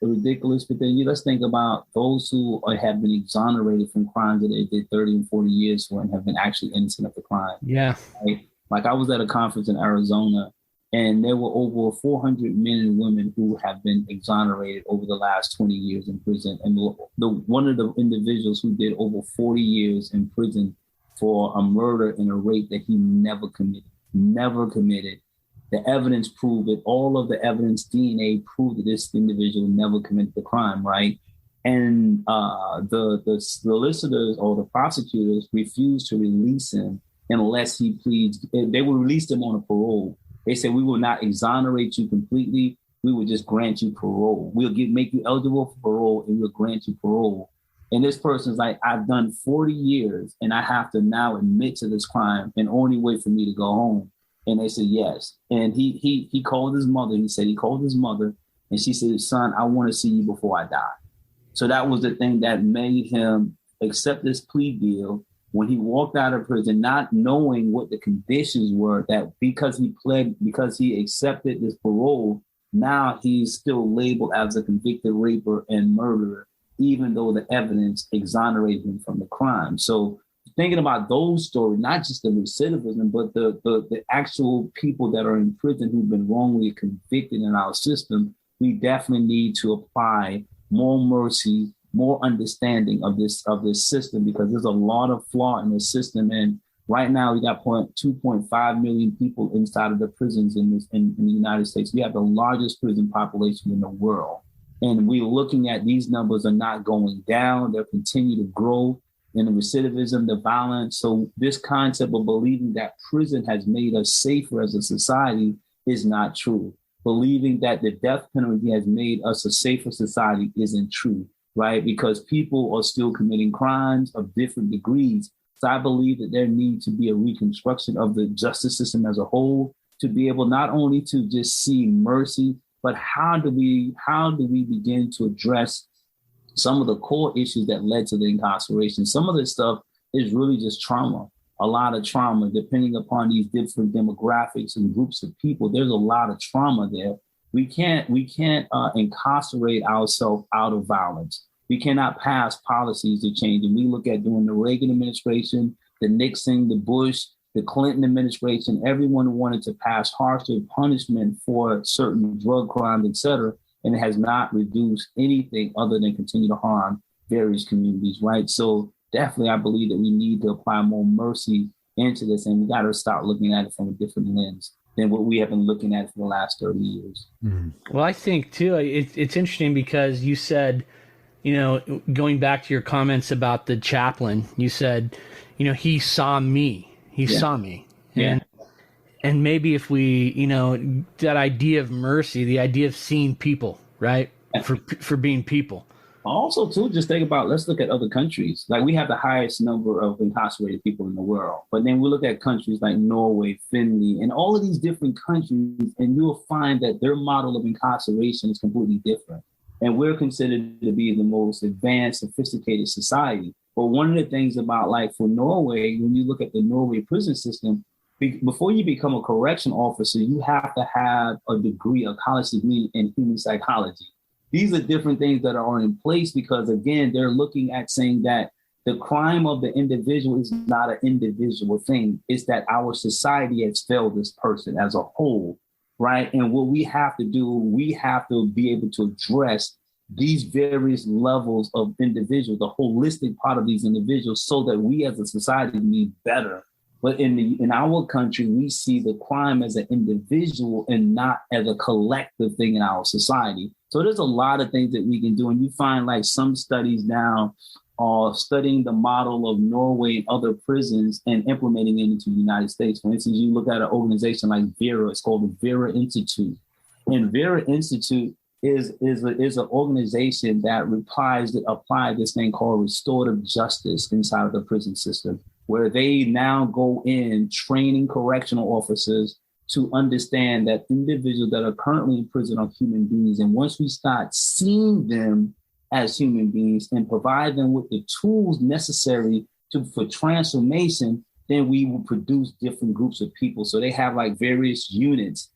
ridiculous, but then let's think about those who have been exonerated from crimes that they did 30 and 40 years for and have been actually innocent of the crime. Yeah, right? Like I was at a conference in Arizona. And there were over 400 men and women who have been exonerated over the last 20 years in prison. And one of the individuals who did over 40 years in prison for a murder and a rape that he never committed. The evidence proved it. All of the evidence, DNA proved that this individual never committed the crime, right? And the solicitors or the prosecutors refused to release him unless he pleads. They will release him on a parole. They said, "We will not exonerate you completely. We will just grant you parole. We'll make you eligible for parole and we'll grant you parole." And this person's like, "I've done 40 years and I have to now admit to this crime and only wait for me to go home." And they said, "Yes." And he called his mother. He said he called his mother and she said, "Son, I want to see you before I die." So that was the thing that made him accept this plea deal. When he walked out of prison, not knowing what the conditions were, that because he accepted this parole, now he's still labeled as a convicted raper and murderer, even though the evidence exonerated him from the crime. So thinking about those stories, not just the recidivism, but the actual people that are in prison who've been wrongly convicted in our system, we definitely need to apply more mercy, more understanding of this system, because there's a lot of flaw in the system. And right now we got 2.5 million people inside of the prisons in the United States. We have the largest prison population in the world. And we're looking at these numbers are not going down. They'll continue to grow in the recidivism, the violence. So this concept of believing that prison has made us safer as a society is not true. Believing that the death penalty has made us a safer society isn't true. Right? Because people are still committing crimes of different degrees. So I believe that there needs to be a reconstruction of the justice system as a whole to be able not only to just see mercy, but how do we begin to address some of the core issues that led to the incarceration? Some of this stuff is really just trauma, a lot of trauma, depending upon these different demographics and groups of people. There's a lot of trauma there. We can't incarcerate ourselves out of violence. We cannot pass policies to change. And we look at during the Reagan administration, the Nixon, the Bush, the Clinton administration, everyone wanted to pass harsher punishment for certain drug crimes, et cetera. And it has not reduced anything other than continue to harm various communities, right? So definitely, I believe that we need to apply more mercy into this, and we got to start looking at it from a different lens than what we have been looking at for the last 30 years. Well, I think, too, it's interesting because you said going back to your comments about the chaplain, you said, he saw me. He saw me. And maybe if we, that idea of mercy, the idea of seeing people, right? For being people. Also, too, just think about, let's look at other countries. Like, we have the highest number of incarcerated people in the world. But then we look at countries like Norway, Finland, and all of these different countries, and you'll find that their model of incarceration is completely different. And we're considered to be the most advanced, sophisticated society. But one of the things about, like, for Norway, when you look at the Norway prison system, before you become a correction officer, you have to have a degree, a college degree in human psychology. These are different things that are in place because, again, they're looking at saying that the crime of the individual is not an individual thing. It's that our society has failed this person as a whole, right? And what we have to do, we have to be able to address these various levels of individuals, the holistic part of these individuals, so that we as a society can be better. But in our country, we see the crime as an individual and not as a collective thing in our society. So there's a lot of things that we can do. And you find like some studies now are studying the model of Norway and other prisons and implementing it into the United States. For instance, you look at an organization like Vera, it's called the Vera Institute. And Vera Institute is an organization that apply this thing called restorative justice inside of the prison system, where they now go in training correctional officers to understand that individuals that are currently in prison are human beings. And once we start seeing them as human beings and provide them with the tools necessary for transformation, then we will produce different groups of people. So they have like various units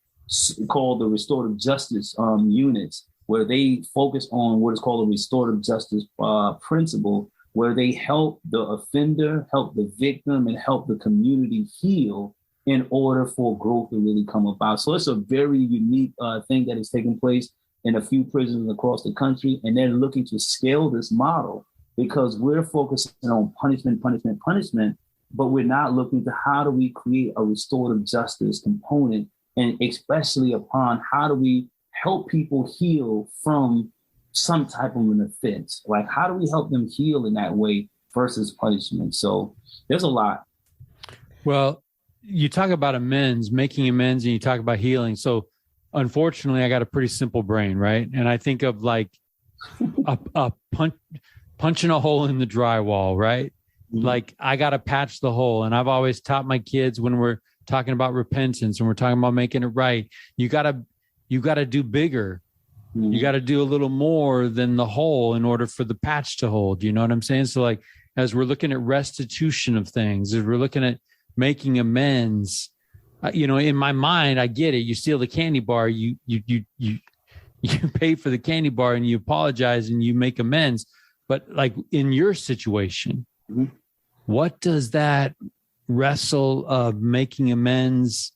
called the restorative justice units, where they focus on what is called a restorative justice principle, where they help the offender, help the victim, and help the community heal in order for growth to really come about. So it's a very unique thing that is taking place in a few prisons across the country. And they're looking to scale this model because we're focusing on punishment, but we're not looking to how do we create a restorative justice component, and especially upon how do we help people heal from some type of an offense. Like, how do we help them heal in that way versus punishment? So there's a lot. Well, you talk about making amends, and you talk about healing. So unfortunately, I got a pretty simple brain, right? And I think of like punching a hole in the drywall, right? Mm-hmm. Like, I got to patch the hole. And I've always taught my kids, when we're talking about repentance and we're talking about making it right, you got to do bigger. Mm-hmm. You got to do a little more than the hole in order for the patch to hold. You know what I'm saying? So like, as we're looking at restitution of things, as we're looking at making amends, in my mind, I get it. You steal the candy bar, you pay for the candy bar and you apologize and you make amends. But like in your situation, mm-hmm. what does that wrestle of making amends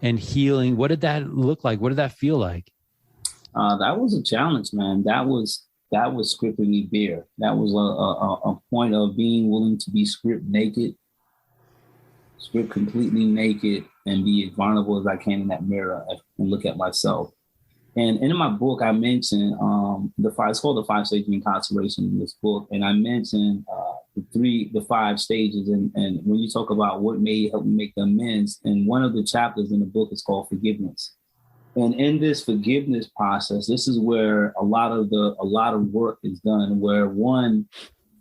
and healing, what did that look like? What did that feel like? That was a challenge, man. That was scripting me bare. That was a point of being willing to be script completely naked, and be as vulnerable as I can in that mirror and look at myself. And in my book, I mentioned it's called the 5 stages of incarceration in this book. And I mentioned the 5 stages. And when you talk about what may help me make the amends, and one of the chapters in the book is called forgiveness. And in this forgiveness process, this is where a lot of work is done, where one,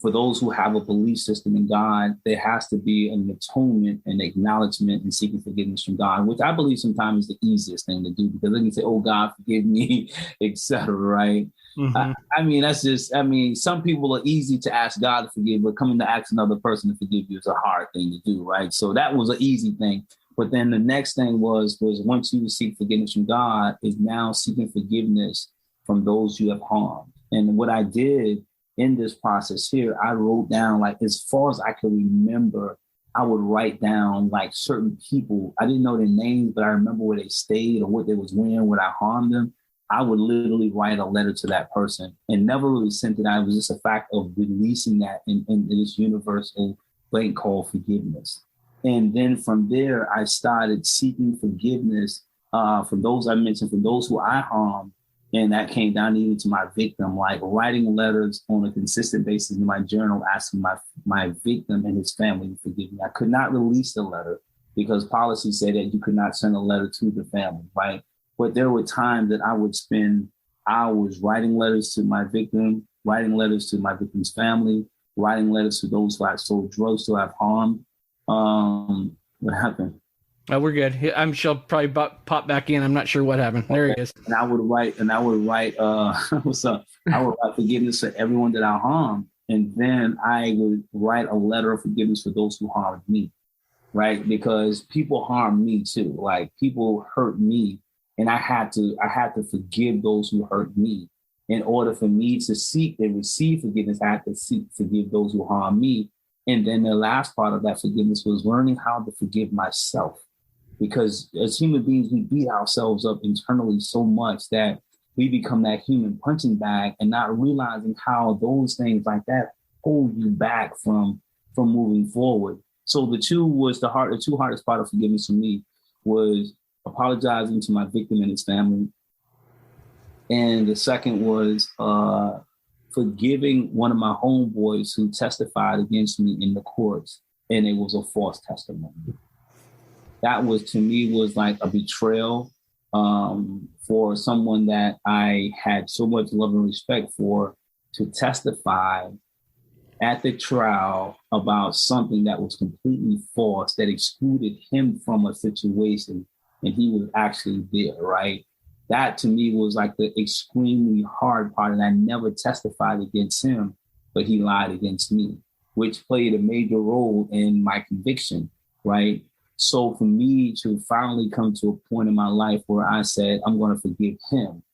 for those who have a belief system in God, there has to be an atonement and acknowledgement and seeking forgiveness from God, which I believe sometimes is the easiest thing to do, because they can say, "Oh, God, forgive me," etc. Right? Mm-hmm. Some people are easy to ask God to forgive, but coming to ask another person to forgive you is a hard thing to do, right? So that was an easy thing. But then the next thing was once you seek forgiveness from God, is now seeking forgiveness from those you have harmed. And what I did in this process here, I wrote down, like, as far as I can remember, I would write down like certain people. I didn't know their names, but I remember where they stayed or what they was wearing when I harmed them. I would literally write a letter to that person and never really sent it out. It was just a fact of releasing that in this universal thing called forgiveness. And then from there, I started seeking forgiveness from those I mentioned, from those who I harmed, And that came down even to my victim, like writing letters on a consistent basis in my journal, asking my victim and his family to forgive me. I could not release the letter because policy said that you could not send a letter to the family, right? But there were times that I would spend hours writing letters to my victim, writing letters to my victim's family, writing letters to those who I've sold drugs to, I've harmed. What happened? Oh, we're good. She'll probably pop back in. I'm not sure what happened. There he is. And I would write, what's up? I would write forgiveness for everyone that I harmed. And then I would write a letter of forgiveness for those who harmed me, right? Because people harm me too. Like people hurt me. And I had to forgive those who hurt me. In order for me to seek and receive forgiveness, I had to forgive those who harm me. And then the last part of that forgiveness was learning how to forgive myself. Because as human beings, we beat ourselves up internally so much that we become that human punching bag and not realizing how those things like that hold you back from moving forward. So the two hardest part of forgiveness for me was apologizing to my victim and his family. And the second was forgiving one of my homeboys who testified against me in the courts, and it was a false testimony. That was, to me, was like a betrayal for someone that I had so much love and respect for, to testify at the trial about something that was completely false, that excluded him from a situation, and he was actually there, right? That to me was like the extremely hard part, and I never testified against him, but he lied against me, which played a major role in my conviction, right? So for me to finally come to a point in my life where I said, I'm going to forgive him.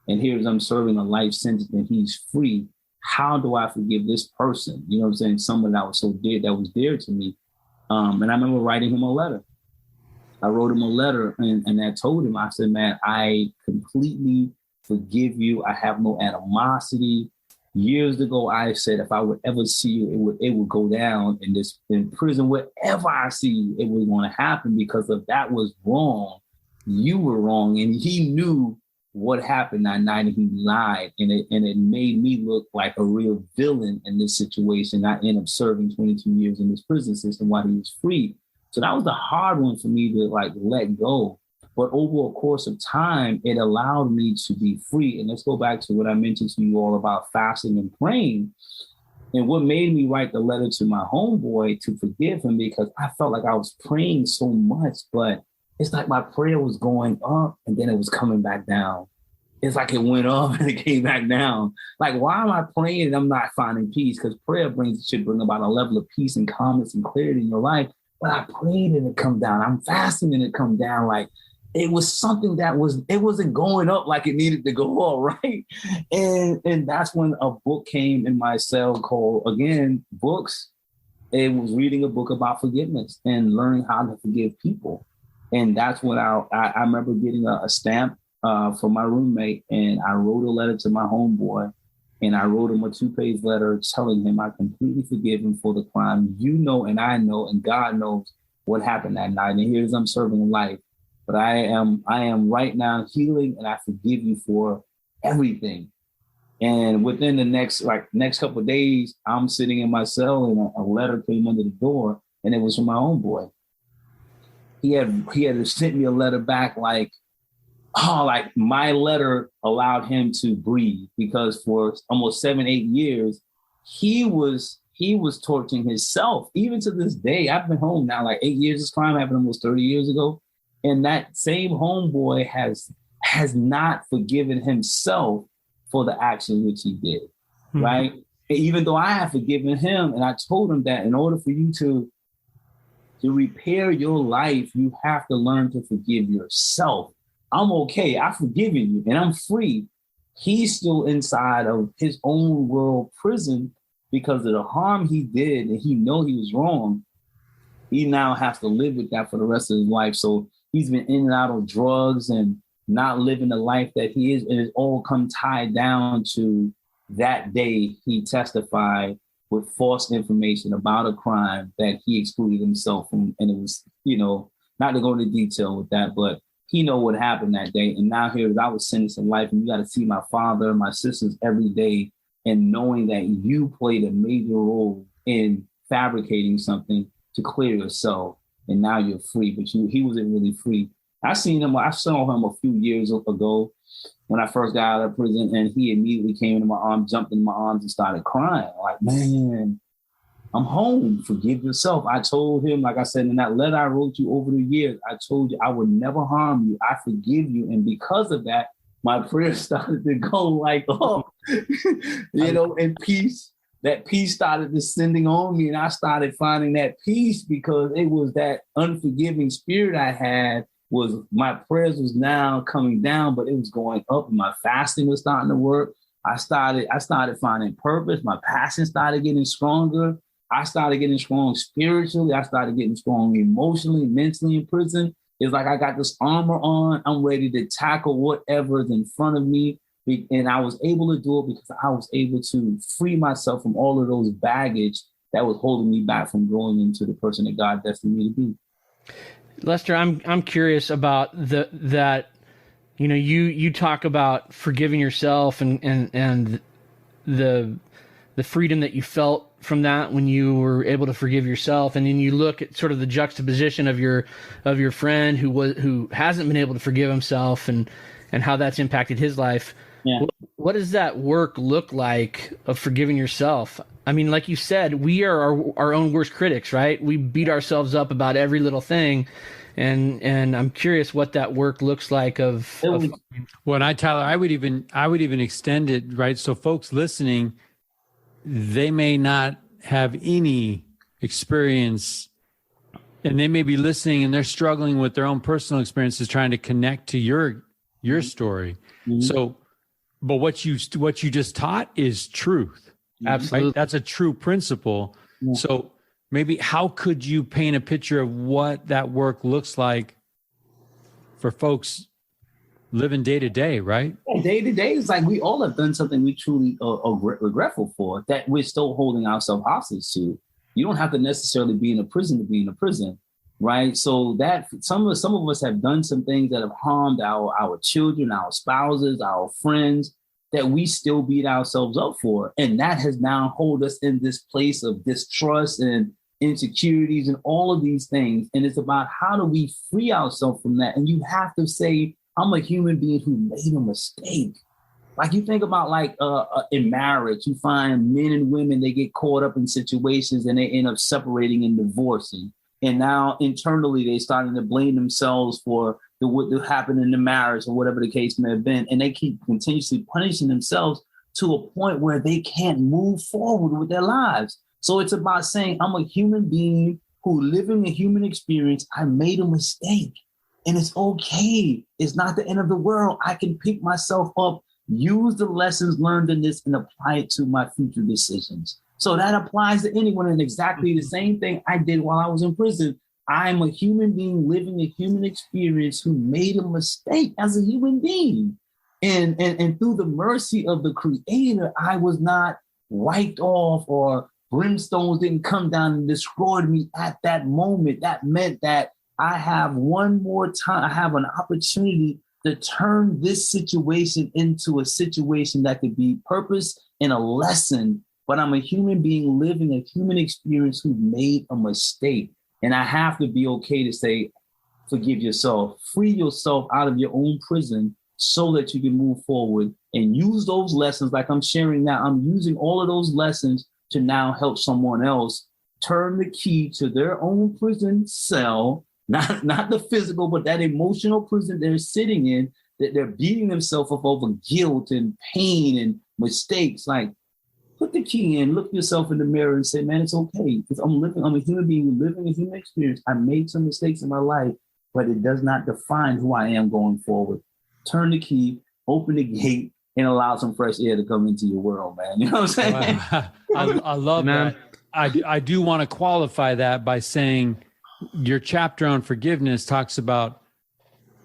And here's I'm serving a life sentence and he's free. How do I forgive this person? You know what I'm saying? Someone that was so dear, that was dear to me. And I remember writing him a letter. I wrote him a letter and I told him, I said, man, I completely forgive you. I have no animosity. Years ago, I said, if I would ever see you, it would go down in prison. Wherever I see you, it was going to happen, because if that was wrong, you were wrong. And he knew what happened that night, and he lied. And it made me look like a real villain in this situation. I ended up serving 22 years in this prison system while he was free. So that was the hard one for me to like let go. But over a course of time, it allowed me to be free. And let's go back to what I mentioned to you all about fasting and praying. And what made me write the letter to my homeboy to forgive him, because I felt like I was praying so much, but it's like my prayer was going up and then it was coming back down. It's like it went up and it came back down. Like, why am I praying and I'm not finding peace? Because prayer should bring about a level of peace and calmness and clarity in your life. But I prayed and it come down. I'm fasting and it come down. Like, it was something it wasn't going up like it needed to go up, right? And that's when a book came in my cell called, again, books. It was reading a book about forgiveness and learning how to forgive people. And that's when I remember getting a stamp from my roommate, and I wrote a letter to my homeboy, and I wrote him a 2-page letter telling him I completely forgive him for the crime. You know, and I know, and God knows what happened that night. And here's I'm serving life. But I am right now healing, and I forgive you for everything. And within the next couple of days, I'm sitting in my cell, and a letter came under the door, and it was from my own boy. He had sent me a letter back, like my letter allowed him to breathe, because for almost 7-8 years, he was torturing himself. Even to this day, I've been home now like 8 years. This crime happened almost 30 years ago. And that same homeboy has not forgiven himself for the action which he did, right? Even though I have forgiven him, and I told him that in order for you to repair your life, you have to learn to forgive yourself. I'm okay. I've forgiven you, and I'm free. He's still inside of his own world prison because of the harm he did, and he know he was wrong. He now has to live with that for the rest of his life. So he's been in and out of drugs and not living the life that he is. And it's all come tied down to that day he testified with false information about a crime that he excluded himself from. And it was, not to go into detail with that, but he know what happened that day. And now here I was sentenced in life, and you got to see my father, my sisters every day, and knowing that you played a major role in fabricating something to clear yourself, and now you're free. But he wasn't really free. I saw him a few years ago when I first got out of prison, and he immediately came into my arms, jumped in my arms, and started crying. Like, man, I'm home. Forgive yourself. I told him, like I said in that letter I wrote you over the years, I told you I would never harm you. I forgive you. And because of that, my prayers started to go like, oh, in peace. That peace started descending on me, and I started finding that peace because it was that unforgiving spirit I had. Was my prayers was now coming down, but it was going up, and my fasting was starting to work. I started finding purpose. My passion started getting stronger. I started getting strong spiritually. I started getting strong emotionally, mentally in prison. It's like I got this armor on. I'm ready to tackle whatever is in front of me. And I was able to do it because I was able to free myself from all of those baggage that was holding me back from growing into the person that God destined me to be. Lester, I'm curious about that. You talk about forgiving yourself and the freedom that you felt from that when you were able to forgive yourself, and then you look at sort of the juxtaposition of your friend who hasn't been able to forgive himself and how that's impacted his life. Yeah. What does that work look like of forgiving yourself? I mean, like you said, we are our own worst critics, right? We beat ourselves up about every little thing. And I'm curious what that work looks like Well, Tyler, I would even extend it, right? So folks listening, they may not have any experience, and they may be listening and they're struggling with their own personal experiences, trying to connect to your story. Mm-hmm. So, but what you just taught is truth. Absolutely. Right? That's a true principle. Yeah. So maybe how could you paint a picture of what that work looks like for folks living day to day, right? Day to day is like we all have done something we truly are regretful for, that we're still holding ourselves hostage to. You don't have to necessarily be in a prison to be in a prison, right? So that some of us have done some things that have harmed our children, our spouses, our friends, that we still beat ourselves up for. And that has now held us in this place of distrust and insecurities and all of these things. And it's about how do we free ourselves from that? And you have to say, I'm a human being who made a mistake. Like you think about in marriage, you find men and women, they get caught up in situations and they end up separating and divorcing. And now internally, they're starting to blame themselves for what happened in the marriage or whatever the case may have been. And they keep continuously punishing themselves to a point where they can't move forward with their lives. So it's about saying, I'm a human being who living a human experience. I made a mistake and it's okay. It's not the end of the world. I can pick myself up, use the lessons learned in this and apply it to my future decisions. So that applies to anyone, and exactly the same thing I did while I was in prison. I'm a human being living a human experience who made a mistake as a human being. And through the mercy of the Creator, I was not wiped off or brimstones didn't come down and destroyed me at that moment. That meant that I have one more time, I have an opportunity to turn this situation into a situation that could be purpose and a lesson. But I'm a human being living a human experience who made a mistake. And I have to be okay to say, forgive yourself, free yourself out of your own prison so that you can move forward and use those lessons. Like I'm sharing now, I'm using all of those lessons to now help someone else turn the key to their own prison cell, not the physical, but that emotional prison they're sitting in, that they're beating themselves up over guilt and pain and mistakes. Like, put the key in, look yourself in the mirror and say, man, it's okay. Because I'm a human being living a human experience. I made some mistakes in my life, but it does not define who I am going forward. Turn the key, open the gate, and allow some fresh air to come into your world, man. You know what I'm saying? Wow. I love that. I do want to qualify that by saying your chapter on forgiveness talks about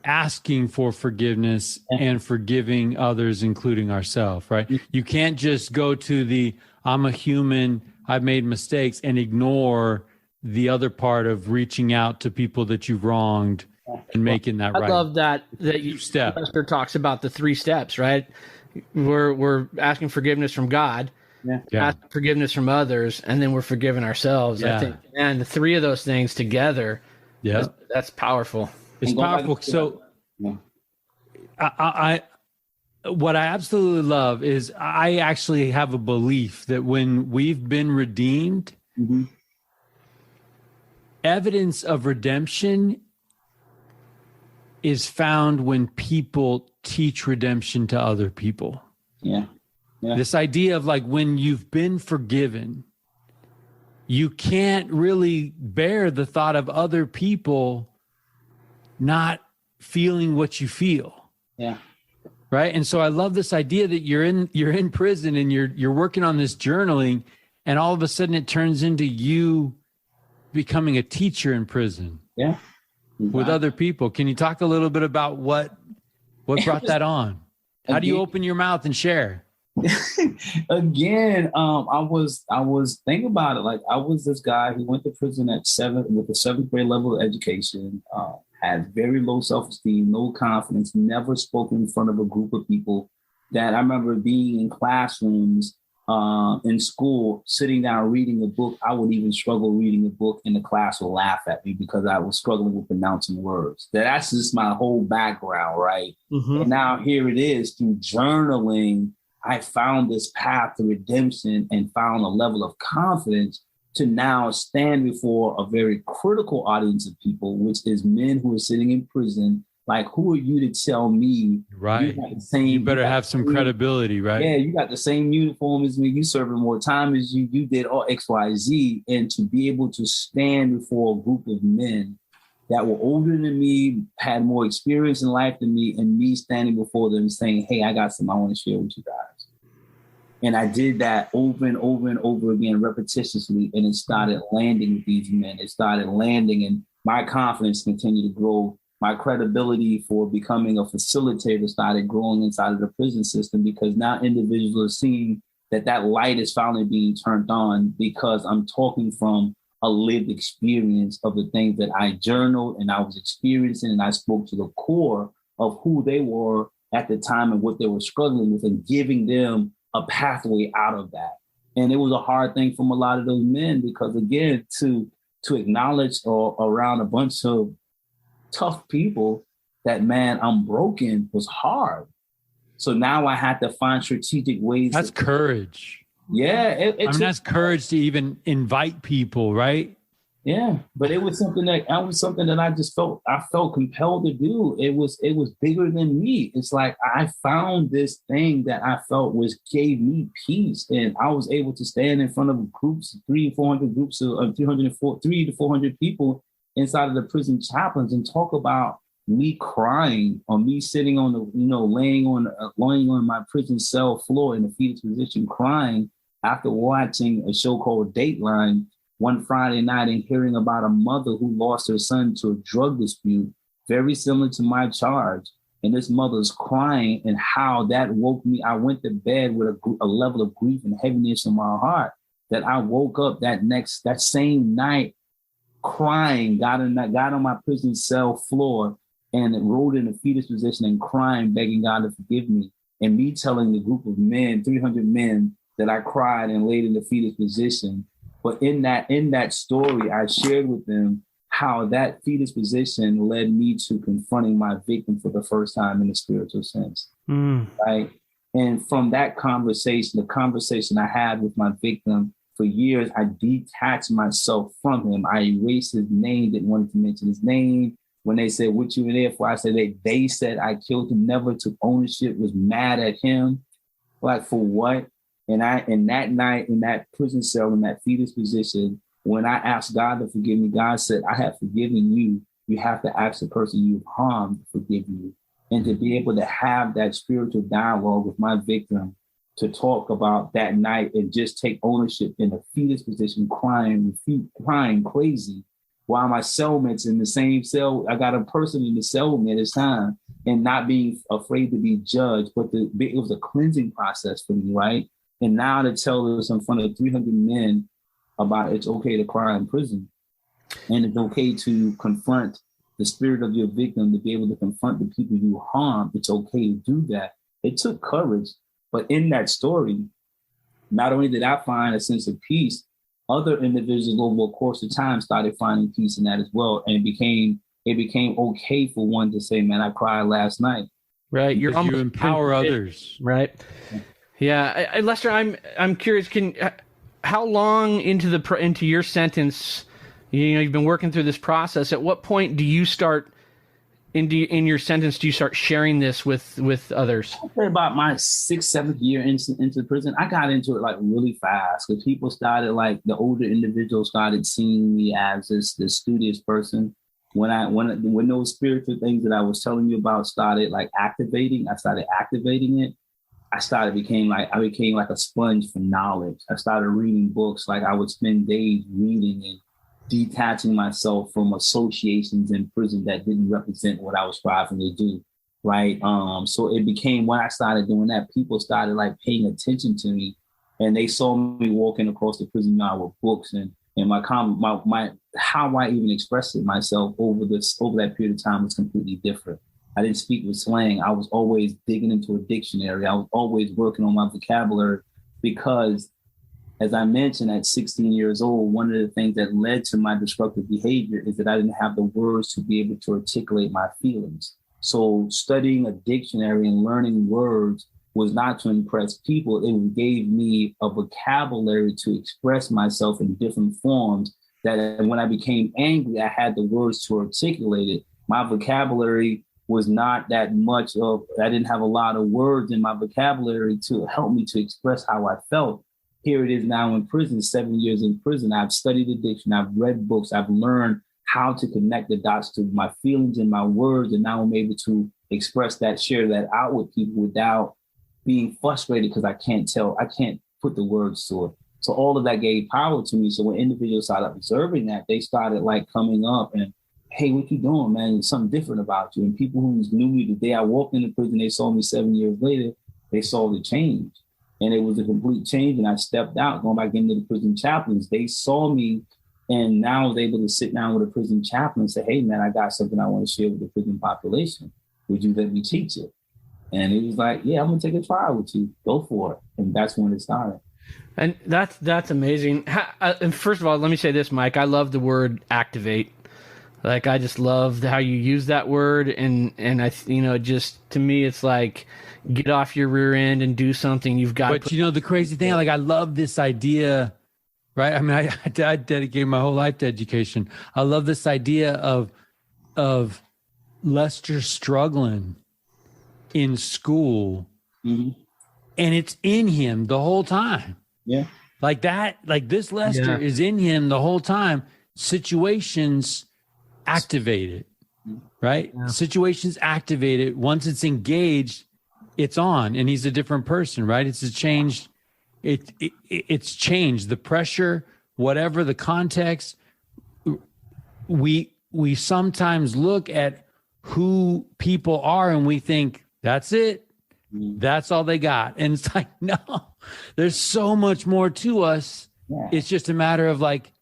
asking for forgiveness and forgiving others, including ourselves, right? You can't just go to I'm a human, I've made mistakes, and ignore the other part of reaching out to people that you've wronged and making that right. I love that you step. Lester talks about the 3 steps, right? We're asking forgiveness from God, asking forgiveness from others, and then we're forgiving ourselves. Yeah. I think, man, the 3 of those things together, that's powerful. It's powerful. So I what I absolutely love is I actually have a belief that when we've been redeemed, evidence of redemption is found when people teach redemption to other people. Yeah. This idea of like when you've been forgiven, you can't really bear the thought of other people not feeling what you feel. Yeah. Right. And so I love this idea that you're in prison and you're working on this journaling, and all of a sudden it turns into you becoming a teacher in prison. Yeah. With other people. Can you talk a little bit about what brought that on? How do you open your mouth and share? Again, I was thinking about it. Like, I was this guy who went to prison with a 7th grade level of education, had very low self-esteem, no confidence, never spoke in front of a group of people. That I remember being in classrooms in school, sitting down reading a book. I would even struggle reading a book, and the class would laugh at me because I was struggling with pronouncing words. That's just my whole background, right? And now here it is, through journaling, I found this path to redemption and found a level of confidence to now stand before a very critical audience of people, which is men who are sitting in prison. Like, who are you to tell me? Right. You better have some credibility, right? Yeah, you got the same uniform as me. You serving more time as you. You did all X, Y, Z. And to be able to stand before a group of men that were older than me, had more experience in life than me, and me standing before them saying, hey, I got something I want to share with you guys. And I did that over and over and over again, repetitiously, and it started landing with these men. It started landing, and my confidence continued to grow. My credibility for becoming a facilitator started growing inside of the prison system, because now individuals are seeing that light is finally being turned on, because I'm talking from a lived experience of the things that I journaled and I was experiencing, and I spoke to the core of who they were at the time and what they were struggling with, and giving them a pathway out of that. And it was a hard thing from a lot of those men, because again, to acknowledge or around a bunch of tough people that, man, I'm broken, was hard. So now I had to find strategic ways. That's courage. Yeah. That's courage to even invite people, right? Yeah. But it was something that I just felt compelled to do. It was bigger than me. It's like I found this thing that I felt gave me peace. And I was able to stand in front of groups, 300 to 400 people inside of the prison chaplains, and talk about me crying, or me sitting on the, laying on my prison cell floor in a fetus position, crying after watching a show called Dateline one Friday night, and hearing about a mother who lost her son to a drug dispute, very similar to my charge. And this mother's crying, and how that woke me. I went to bed with a level of grief and heaviness in my heart, that I woke up that same night crying, got on my prison cell floor and rolled in a fetus position and crying, begging God to forgive me. And me telling the group of men, 300 men, that I cried and laid in the fetus position. But in that story, I shared with them how that fetus position led me to confronting my victim for the first time in a spiritual sense. Right? And from that conversation, the conversation I had with my victim, for years, I detached myself from him. I erased his name, didn't want to mention his name. When they said, what you were there for? I said, they said I killed him, never took ownership, was mad at him. Like, for what? And that night, in that prison cell, in that fetus position, when I asked God to forgive me, God said, I have forgiven you. You have to ask the person you've harmed to forgive you. And to be able to have that spiritual dialogue with my victim, to talk about that night and just take ownership in a fetus position, crying crazy, while my cellmates in the same cell, I got a person in the cell with me at this time, and not being afraid to be judged, but it was a cleansing process for me, right? And now to tell us in front of 300 men about it's okay to cry in prison, and it's okay to confront the spirit of your victim to be able to confront the people you harm. It's okay to do that. It took courage. But in that story, not only did I find a sense of peace, other individuals over the course of time started finding peace in that as well. And it became okay for one to say, man, I cried last night. Right. You empower others. Right. Yeah. Lester, I'm curious, how long into your sentence, you've been working through this process. At what point do you start in your sentence, do you start sharing this with others? About my 6th, 7th year into prison, I got into it like really fast because people started, like the older individuals started seeing me as this studious person. When those spiritual things that I was telling you about started like activating, I started activating it. I became like a sponge for knowledge. I started reading books. Like I would spend days reading and detaching myself from associations in prison that didn't represent what I was striving to do. Right. So it became, when I started doing that, people started like paying attention to me, and they saw me walking across the prison yard with books, and my how I even expressed it myself over that period of time was completely different. I didn't speak with slang. I was always digging into a dictionary. I was always working on my vocabulary because, as I mentioned, at 16 years old, one of the things that led to my destructive behavior is that I didn't have the words to be able to articulate my feelings. So studying a dictionary and learning words was not to impress people. It gave me a vocabulary to express myself in different forms, that when I became angry, I had the words to articulate it. My vocabulary was not that much I didn't have a lot of words in my vocabulary to help me to express how I felt. Here it is now in prison, 7 years in prison. I've studied addiction. I've read books. I've learned how to connect the dots to my feelings and my words. And now I'm able to express that, share that out with people without being frustrated because I can't put the words to it. So all of that gave power to me. So when individuals started observing that, they started like coming up and, hey, what you doing, man? There's something different about you. And people who knew me the day I walked into prison, they saw me 7 years later, they saw the change. And it was a complete change. And I stepped out, going back into the prison chaplains. They saw me, and now I was able to sit down with a prison chaplain and say, hey, man, I got something I want to share with the prison population. Would you let me teach it? And he was like, yeah, I'm going to take a trial with you. Go for it. And that's when it started. And that's amazing. And first of all, let me say this, Mike. I love the word activate. Like, I just love how you use that word. And just to me, it's like, get off your rear end and do something. You've got. But the crazy thing, like, I love this idea, right? I mean, I dedicated my whole life to education. I love this idea of Lester struggling in school, and it's in him the whole time. Yeah. Like that, like this Lester is in him the whole time. Situations activate it, right? Yeah. Situations activate it. Once it's engaged, it's on, and he's a different person, right? It's a change. It's changed. The pressure, whatever the context, we sometimes look at who people are and we think that's it. That's all they got. And it's like, no, there's so much more to us. Yeah. It's just a matter of like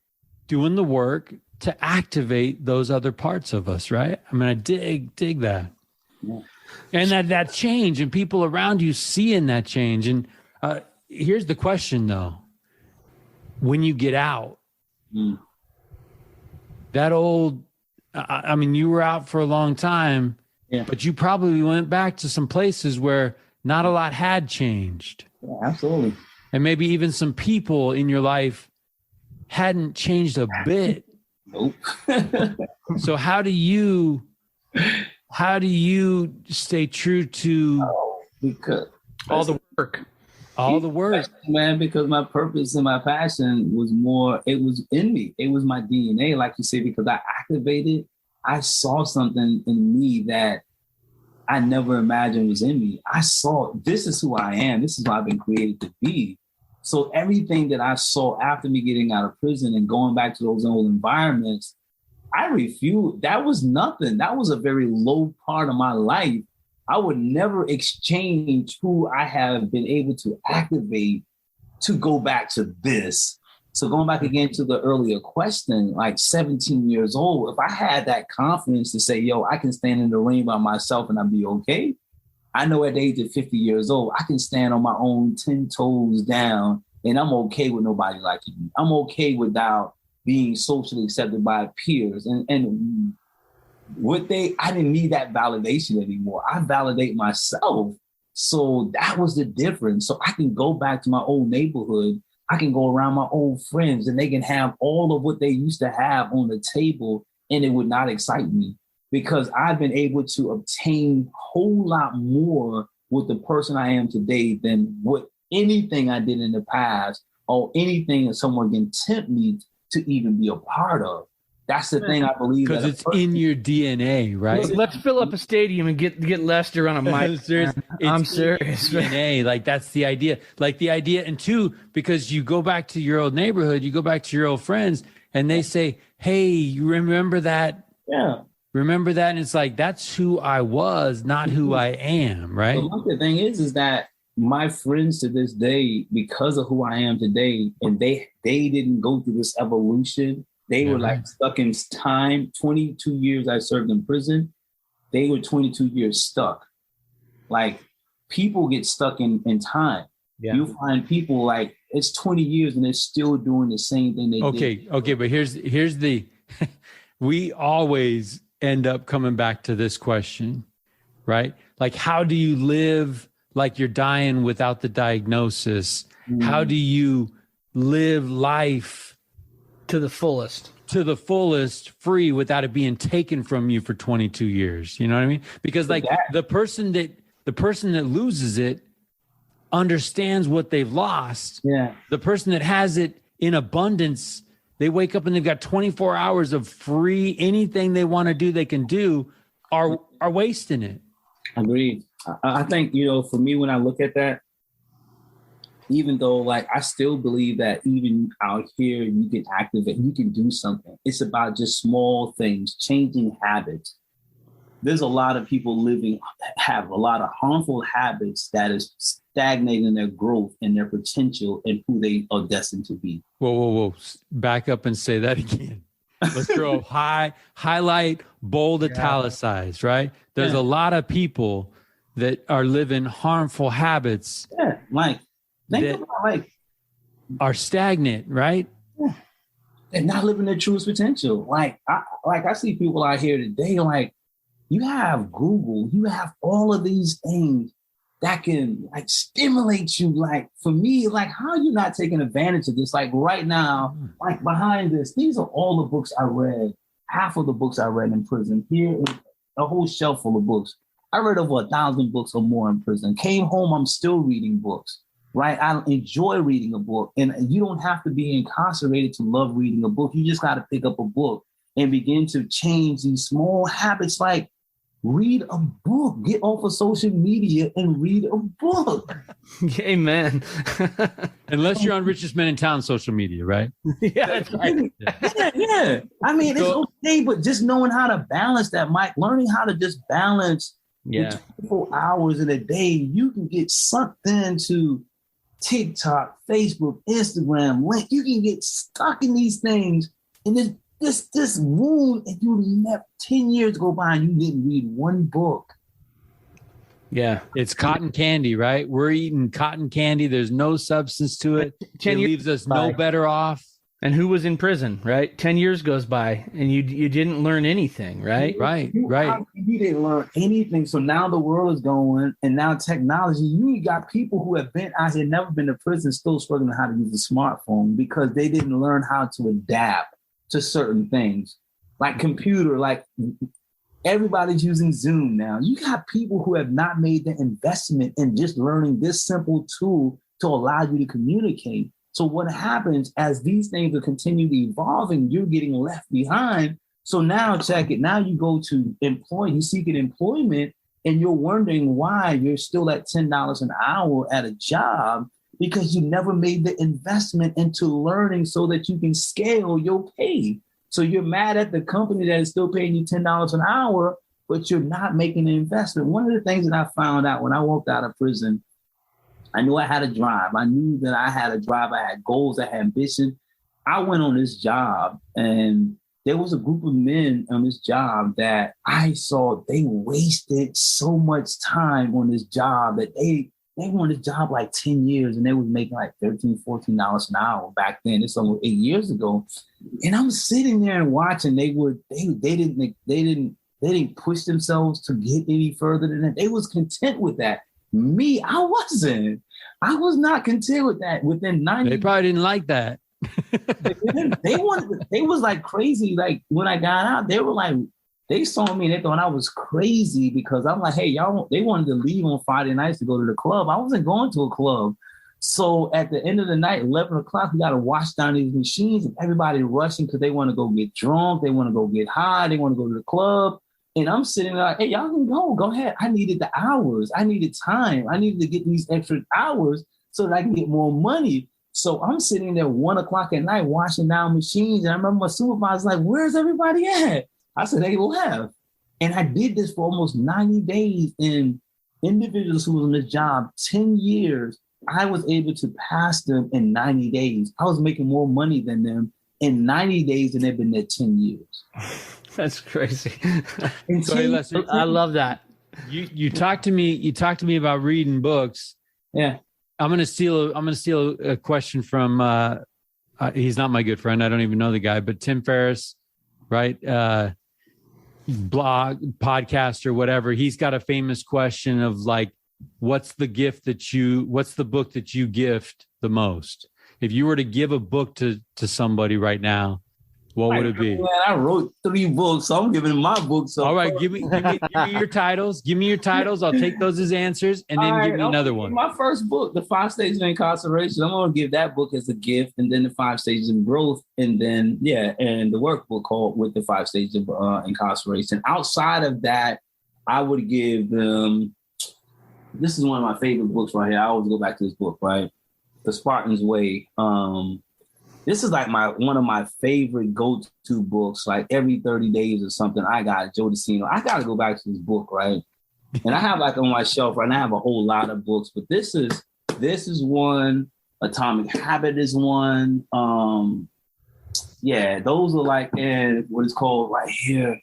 doing the work to activate those other parts of us, right? I mean, I dig that. Yeah. And that change, and people around you seeing that change. And here's the question, though. When you get out, that old, I mean, you were out for a long time, but you probably went back to some places where not a lot had changed. Yeah, absolutely. And maybe even some people in your life hadn't changed a bit. Nope. So how do you stay true to all the work? All the work, man, because my purpose and my passion was more, it was in me. It was my DNA, like you say, because I activated, I saw something in me that I never imagined was in me. I saw, this is who I am. This is who I've been created to be. So everything that I saw after me getting out of prison and going back to those old environments, I refused. That was nothing. That was a very low part of my life. I would never exchange who I have been able to activate to go back to this. So going back again to the earlier question, like 17 years old, if I had that confidence to say, yo, I can stand in the ring by myself and I'll be okay. I know at the age of 50 years old, I can stand on my own 10 toes down and I'm okay with nobody liking me. I'm okay without being socially accepted by peers. And I didn't need that validation anymore. I validate myself. So that was the difference. So I can go back to my old neighborhood. I can go around my old friends and they can have all of what they used to have on the table and it would not excite me because I've been able to obtain a whole lot more with the person I am today than what anything I did in the past or anything that someone can tempt me to even be a part of. That's the thing I believe. Because it's in your DNA, right? Let's fill up a stadium and get Lester on a mic. I'm serious. DNA, like that's the idea. Like the idea, and two, because you go back to your old neighborhood, you go back to your old friends, and they say, "Hey, you remember that? Yeah, remember that?" And it's like that's who I was, not who I am, right? But the thing is that my friends to this day, because of who I am today, and they didn't go through this evolution. They were like stuck in time. 22 years I served in prison. They were 22 years stuck. Like people get stuck in time. Yeah. You find people like it's 20 years and they're still doing the same thing they did. Okay. But here's the, we always end up coming back to this question, right? Like, how do you live like you're dying without the diagnosis? Mm. How do you live life to the fullest, free without it being taken from you for 22 years. You know what I mean? Because like the person that loses it understands what they've lost. Yeah. The person that has it in abundance, they wake up and they've got 24 hours of free, anything they want to do, they can do, are wasting it. Agreed. I think, for me, when I look at that, even though like I still believe that even out here you can activate, you can do something. It's about just small things, changing habits. There's a lot of people have a lot of harmful habits that is stagnating their growth and their potential and who they are destined to be. Whoa. Back up and say that again. Let's throw highlight, bold, italicized, right? There's a lot of people that are living harmful habits. Yeah, Mike. Think about are stagnant, right? They're not living their truest potential. I see people out here today, like you have Google, you have all of these things that can like stimulate you. Like for me, like how are you not taking advantage of this? Like right now, like behind this, these are all the books I read. Half of the books I read in prison. Here is a whole shelf full of books. I read over 1,000 books or more in prison. Came home, I'm still reading books. Right? I enjoy reading a book, and you don't have to be incarcerated to love reading a book. You just got to pick up a book and begin to change these small habits. Like read a book, get off of social media and read a book. Amen. Unless you're on Richest Men in Town social media, right? Yeah, that's right. Yeah. I mean, it's okay, but just knowing how to balance that, Mike, learning how to just balance 24 hours in a day, you can get sucked into TikTok, Facebook, Instagram, link. You can get stuck in these things, and this wound, and you never 10 years go by and you didn't read one book. Yeah, it's cotton candy, right? We're eating cotton candy. There's no substance to it. It leaves us no better off. And who was in prison, right? 10 years goes by and you didn't learn anything, right? Right. You didn't learn anything. So now the world is going, and now technology, you got people who have been out here, never been to prison, still struggling how to use a smartphone because they didn't learn how to adapt to certain things. Like computer, like everybody's using Zoom now. You got people who have not made the investment in just learning this simple tool to allow you to communicate. So what happens as these things are continually evolving, you're getting left behind. So now check it. Now you go to you seeking employment, and you're wondering why you're still at $10 an hour at a job because you never made the investment into learning so that you can scale your pay. So you're mad at the company that is still paying you $10 an hour, but you're not making an investment. One of the things that I found out when I walked out of prison, I knew I had a drive. I knew that I had a drive. I had goals, I had ambition. I went on this job, and there was a group of men on this job that I saw they wasted so much time on this job that they were on this job like 10 years, and they was making like $13, $14 an hour back then. It's almost 8 years ago. And I'm sitting there and watching. They didn't push themselves to get any further than that. They was content with that. Me, I wasn't. I was not content with that. Within 90 They probably didn't like that. they was like crazy. Like when I got out, they were like, they saw me and they thought I was crazy because I'm like, hey, y'all, they wanted to leave on Friday nights to go to the club. I wasn't going to a club. So at the end of the night, 11 o'clock, we got to wash down these machines, and everybody rushing because they want to go get drunk. They want to go get high. They want to go to the club. And I'm sitting there like, hey, y'all can go ahead. I needed the hours. I needed time. I needed to get these extra hours so that I can get more money. So I'm sitting there 1 o'clock at night washing down machines. And I remember my supervisor's like, where's everybody at? I said, they left. And I did this for almost 90 days. And individuals who was on this job 10 years, I was able to pass them in 90 days. I was making more money than them in 90 days than they've been there 10 years. That's crazy. So, hey, Lester, I love that. You talked to me about reading books. Yeah. I'm gonna steal a question from he's not my good friend. I don't even know the guy, but Tim Ferriss, right? Blog, podcast, or whatever. He's got a famous question of like, what's the book that you gift the most? If you were to give a book to somebody right now, what would it be? Man, I wrote 3 books, so I'm giving my books. All right, give me your titles. Give me your titles. I'll take those as answers, and then give me another one. My first book, The 5 Stages of Incarceration. I'm going to give that book as a gift, and then The 5 Stages of Growth, and then and the workbook called With the 5 Stages of Incarceration. Outside of that, I would give them. This is one of my favorite books right here. I always go back to this book, right? The Spartan's Way. This is like one of my favorite go-to books. Like every 30 days or something, I got Joe DeCino. I got to go back to this book, right? And I have like on my shelf right now, I have a whole lot of books, but this is one. Atomic Habit is one. Those are like, and what it's called right here,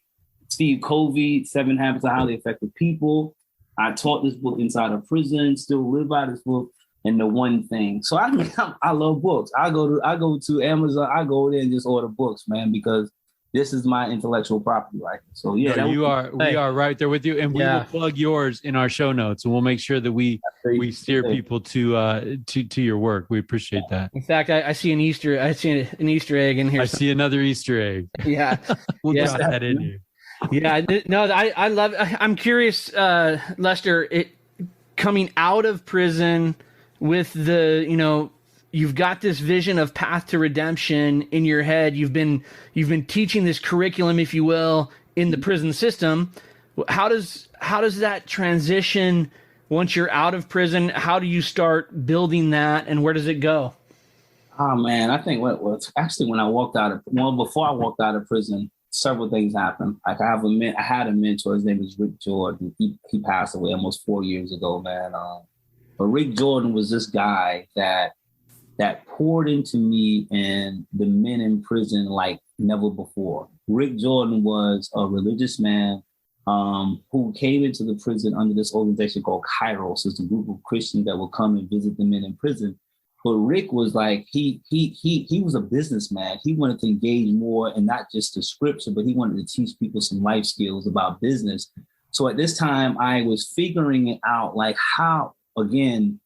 Steve Covey, 7 Habits of Highly Effective People. I taught this book inside of prison, still live by this book. And The One Thing. So I love books. I go to Amazon. I go there and just order books, man, because this is my intellectual property, right? So we are right there with you, and we will plug yours in our show notes, and we'll make sure that we steer people to your work. We appreciate that. In fact, I see an Easter egg in here. I see another Easter egg. Yeah, we'll drop that in here. Yeah, no, I love. I'm curious, Lester. Coming out of prison. With you've got this vision of path to redemption in your head. You've been teaching this curriculum, if you will, in the prison system. How does that transition once you're out of prison? How do you start building that, and where does it go? Oh man, I think actually when I walked out of before I walked out of prison, several things happened. Like I had a mentor. His name was Rick Jordan. He passed away almost 4 years ago, man. But Rick Jordan was this guy that poured into me and the men in prison like never before. Rick Jordan was a religious man who came into the prison under this organization called Kairos. It's a group of Christians that will come and visit the men in prison. But Rick was like, he was a businessman. He wanted to engage more in not just the scripture, but he wanted to teach people some life skills about business. So at this time, I was figuring it out, like how, again,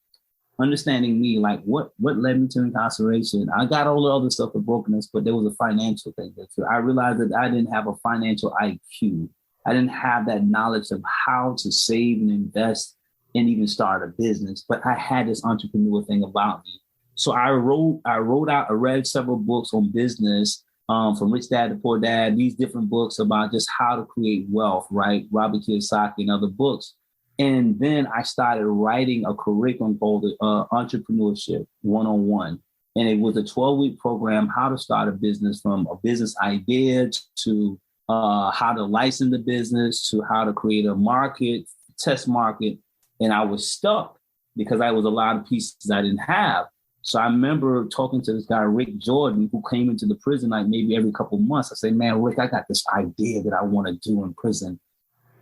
understanding me, like what led me to incarceration. I got all the other stuff of brokenness, but there was a financial thing. I realized that I didn't have a financial IQ. I didn't have that knowledge of how to save and invest and even start a business, but I had this entrepreneur thing about me. So I read several books on business, from Rich Dad to Poor Dad, these different books about just how to create wealth, right? Robert Kiyosaki and other books. And then I started writing a curriculum called Entrepreneurship 101. And it was a 12-week program, how to start a business, from a business idea to how to license the business, to how to create a market, test market. And I was stuck because I was a lot of pieces I didn't have. So I remember talking to this guy, Rick Jordan, who came into the prison like maybe every couple of months. I said, man, Rick, I got this idea that I want to do in prison.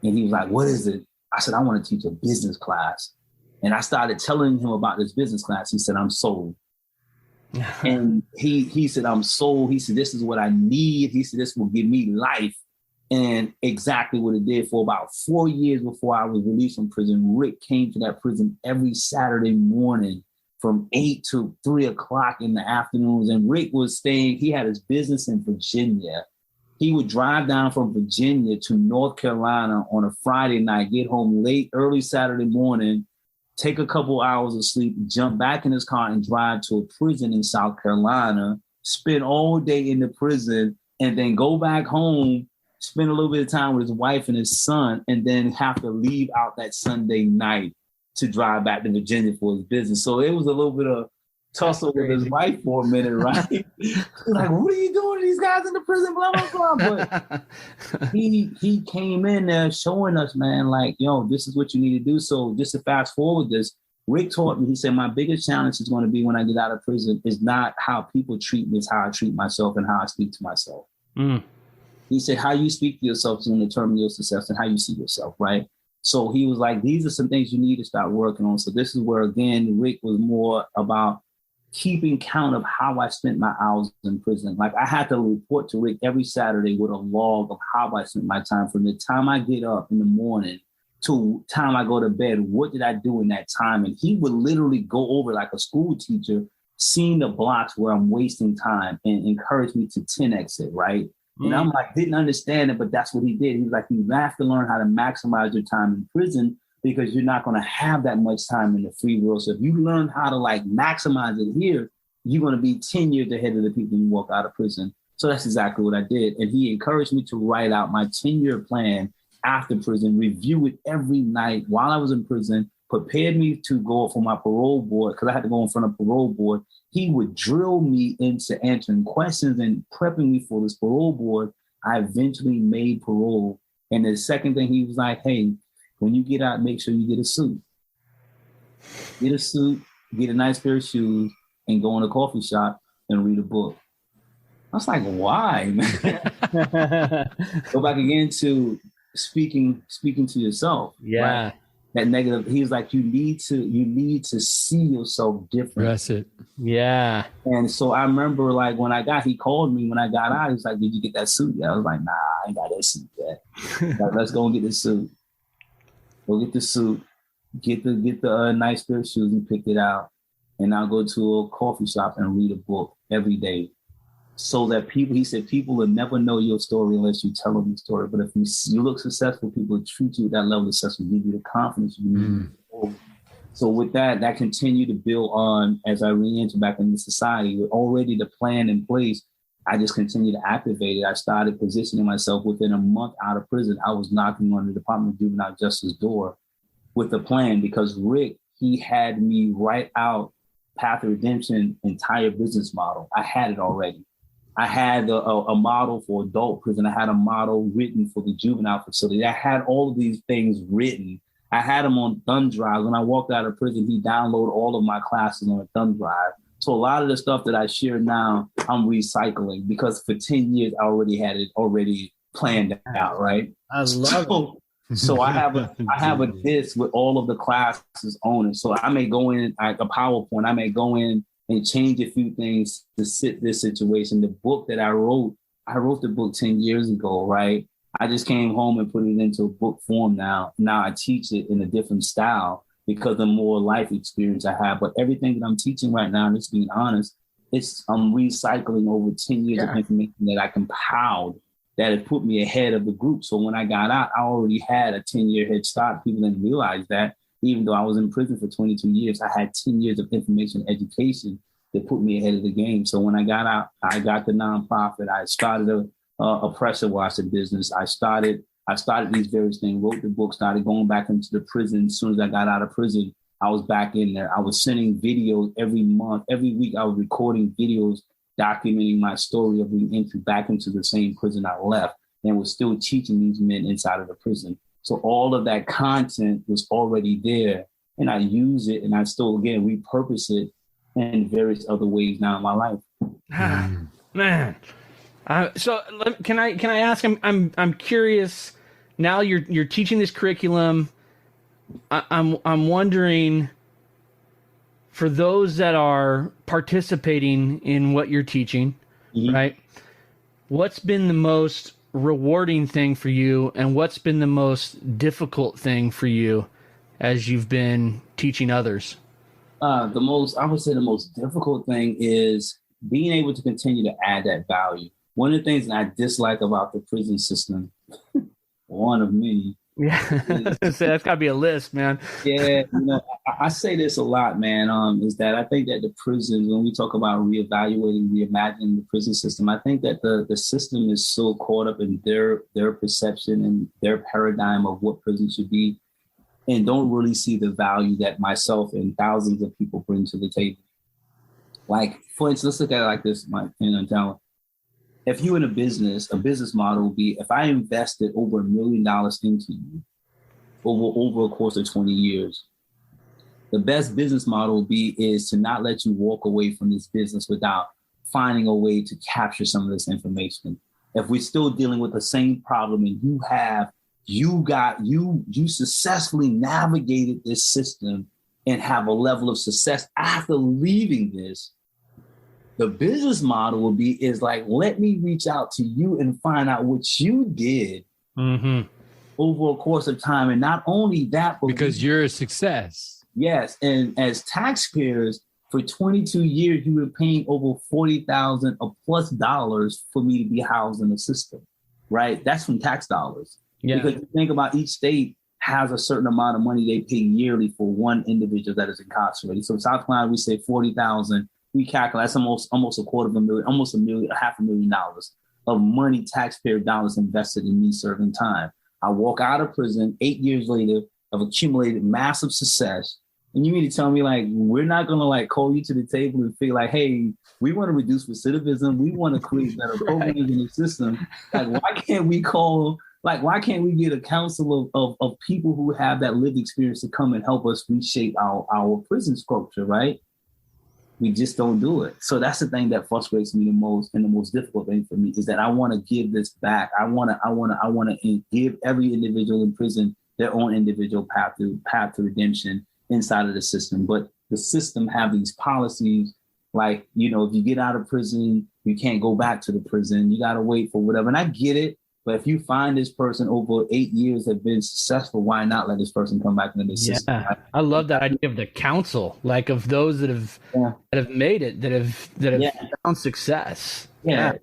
And he was like, what is it? I said, I want to teach a business class. And I started telling him about this business class. He said, I'm sold. And he said, I'm sold. He said, this is what I need. He said, this will give me life. And exactly what it did. For about 4 years before I was released from prison, Rick came to that prison every Saturday morning from 8 to 3 o'clock in the afternoons. And Rick was staying, he had his business in Virginia. He would drive down from Virginia to North Carolina on a Friday night, get home late, early Saturday morning, take a couple hours of sleep, jump back in his car and drive to a prison in South Carolina, spend all day in the prison, and then go back home, spend a little bit of time with his wife and his son, and then have to leave out that Sunday night to drive back to Virginia for his business. So it was a little bit of tussle with his wife for a minute, right? Like, what are you doing to these guys in the prison, blah, blah, blah. But he came in there showing us, man, like, yo, this is what you need to do. So just to fast forward this, Rick taught me, he said, my biggest challenge is going to be when I get out of prison is not how people treat me, it's how I treat myself and how I speak to myself. He said, how you speak to yourself is going to determine your success and how you see yourself, right? So he was like, these are some things you need to start working on. So this is where, again, Rick was more about keeping count of how I spent my hours in prison. Like I had to report to Rick every Saturday with a log of how I spent my time from the time I get up in the morning to time I go to bed. What did I do in that time? And he would literally go over like a school teacher, seeing the blocks where I'm wasting time and encourage me to 10X it, right? And I'm like, didn't understand it, but that's what he did. He was like, you have to learn how to maximize your time in prison because you're not going to have that much time in the free world. So if you learn how to like maximize it here, you're going to be 10 years ahead of the people who walk out of prison. So that's exactly what I did. And he encouraged me to write out my 10-year plan after prison, review it every night while I was in prison, prepared me to go for my parole board because I had to go in front of parole board. He would drill me into answering questions and prepping me for this parole board. I eventually made parole. And the second thing, he was like, hey, when you get out, make sure you get a suit. Get a suit, get a nice pair of shoes, and go in a coffee shop and read a book. I was like, why, man? Go back again to speaking to yourself. Yeah. Right? That negative. He's like, you need to see yourself different. That's it. Yeah. And so I remember like he called me when I got out. He was like, did you get that suit yet? I was like, nah, I ain't got that suit yet. Like, let's go and get the suit. Go get the suit, get the nice pair of shoes and pick it out. And I'll go to a coffee shop and read a book every day. So that he said, people will never know your story unless you tell them your story. But if you look successful, people will treat you at that level of success and give you the confidence you need. So with that continued to build on as I re-enter back into society. With already the plan in place, I just continued to activate it. I started positioning myself within a month out of prison. I was knocking on the Department of Juvenile Justice door with a plan because Rick, he had me write out Path of Redemption entire business model. I had it already. I had a model for adult prison. I had a model written for the juvenile facility. I had all of these things written. I had them on thumb drives. When I walked out of prison, he downloaded all of my classes on a thumb drive. So a lot of the stuff that I share now, I'm recycling because for 10 years, I already had it planned out, right? I love it. So I have a disc with all of the classes on it. So I may go in like a PowerPoint. I may go in and change a few things to fit this situation. The book that I wrote the book 10 years ago, right? I just came home and put it into a book form now. Now I teach it in a different style because of the more life experience I have. But everything that I'm teaching right now, just being honest, I'm recycling over 10 years of information that I compiled that has put me ahead of the group. So when I got out, I already had a 10-year head start. People didn't realize that. Even though I was in prison for 22 years, I had 10 years of information education that put me ahead of the game. So when I got out, I got the nonprofit. I started a pressure washing business. I started these various things, wrote the book, started going back into the prison. As soon as I got out of prison, I was back in there. I was sending videos every month. Every week, I was recording videos documenting my story of being entered back into the same prison I left and was still teaching these men inside of the prison. So all of that content was already there and I use it and I still, again, repurpose it and various other ways now in my life. Man. Can I ask? I'm curious. Now you're teaching this curriculum. I'm wondering, for those that are participating in what you're teaching, right? What's been the most rewarding thing for you, and what's been the most difficult thing for you as you've been teaching others? I would say the most difficult thing is being able to continue to add that value. One of the things that I dislike about the prison system, one of many. Yeah, that's got to be a list, man. Yeah, I say this a lot, man, is that I think that the prisons, when we talk about reevaluating, reimagining the prison system, I think that the system is so caught up in their perception and their paradigm of what prison should be, and don't really see the value that myself and thousands of people bring to the table. Like, for instance, let's look at it like this, Mike, talent. If you're in a business model would be, if I invested over $1 million into you over a course of 20 years, the best business model is to not let you walk away from this business without finding a way to capture some of this information. If we're still dealing with the same problem and you successfully navigated this system and have a level of success after leaving this, the business model is like, let me reach out to you and find out what you did over a course of time. And not only that, but because you're a success. Yes. And as taxpayers, for 22 years, you were paying over $40,000 or plus dollars for me to be housed in the system, right? That's from tax dollars. Yeah. Because you think about, each state has a certain amount of money they pay yearly for one individual that is incarcerated. So in South Carolina, we say $40,000. We calculate that's almost $250,000, almost $500,000 of money, taxpayer dollars invested in me serving time. I walk out of prison 8 years later. I've accumulated massive success. And you mean to tell me, like, we're not going to, like, call you to the table and feel like, hey, we want to reduce recidivism. We want to create better programs in the system. Like, why can't we get a council of people who have that lived experience to come and help us reshape our prison structure, right? We just don't do it. So that's the thing that frustrates me the most, and the most difficult thing for me is that I want to give this back. I want to give every individual in prison their own individual path to redemption inside of the system. But the system have these policies like, if you get out of prison, you can't go back to the prison. You got to wait for whatever. And I get it. But if you find this person over 8 years have been successful, why not let this person come back into the system? Yeah, I love that idea of the council, like of those that have made it, that have found success. Yeah.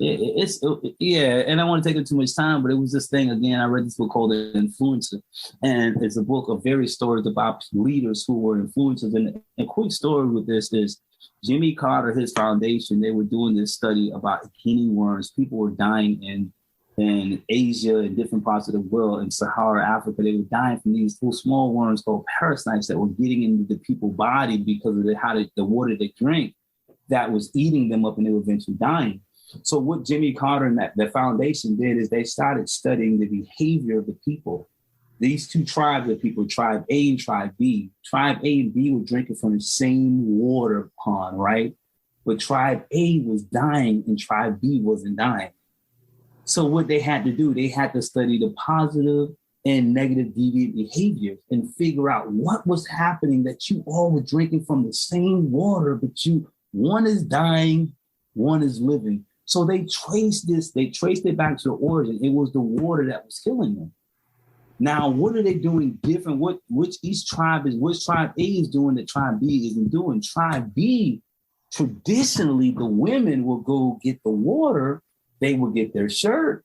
And I don't want to take up too much time, but it was this thing again. I read this book called The Influencer, and it's a book of various stories about leaders who were influencers. And a quick story with this is Jimmy Carter, his foundation, they were doing this study about guinea worms. People were dying in Asia and different parts of the world, in Sahara, Africa. They were dying from these little small worms called parasites that were getting into the people's body because of the water they drank that was eating them up, and they were eventually dying. So what Jimmy Carter and the foundation did is they started studying the behavior of the people. These two tribes of people, tribe A and tribe B. Tribe A and B were drinking from the same water pond, right? But tribe A was dying and tribe B wasn't dying. So what they had to do, they had to study the positive and negative deviant behaviors and figure out what was happening that you all were drinking from the same water, but one is dying, one is living. So they traced it back to the origin. It was the water that was killing them. Now, what are they doing different? Which tribe A is doing that tribe B isn't doing? Tribe B, traditionally, the women will go get the water. They will get their shirt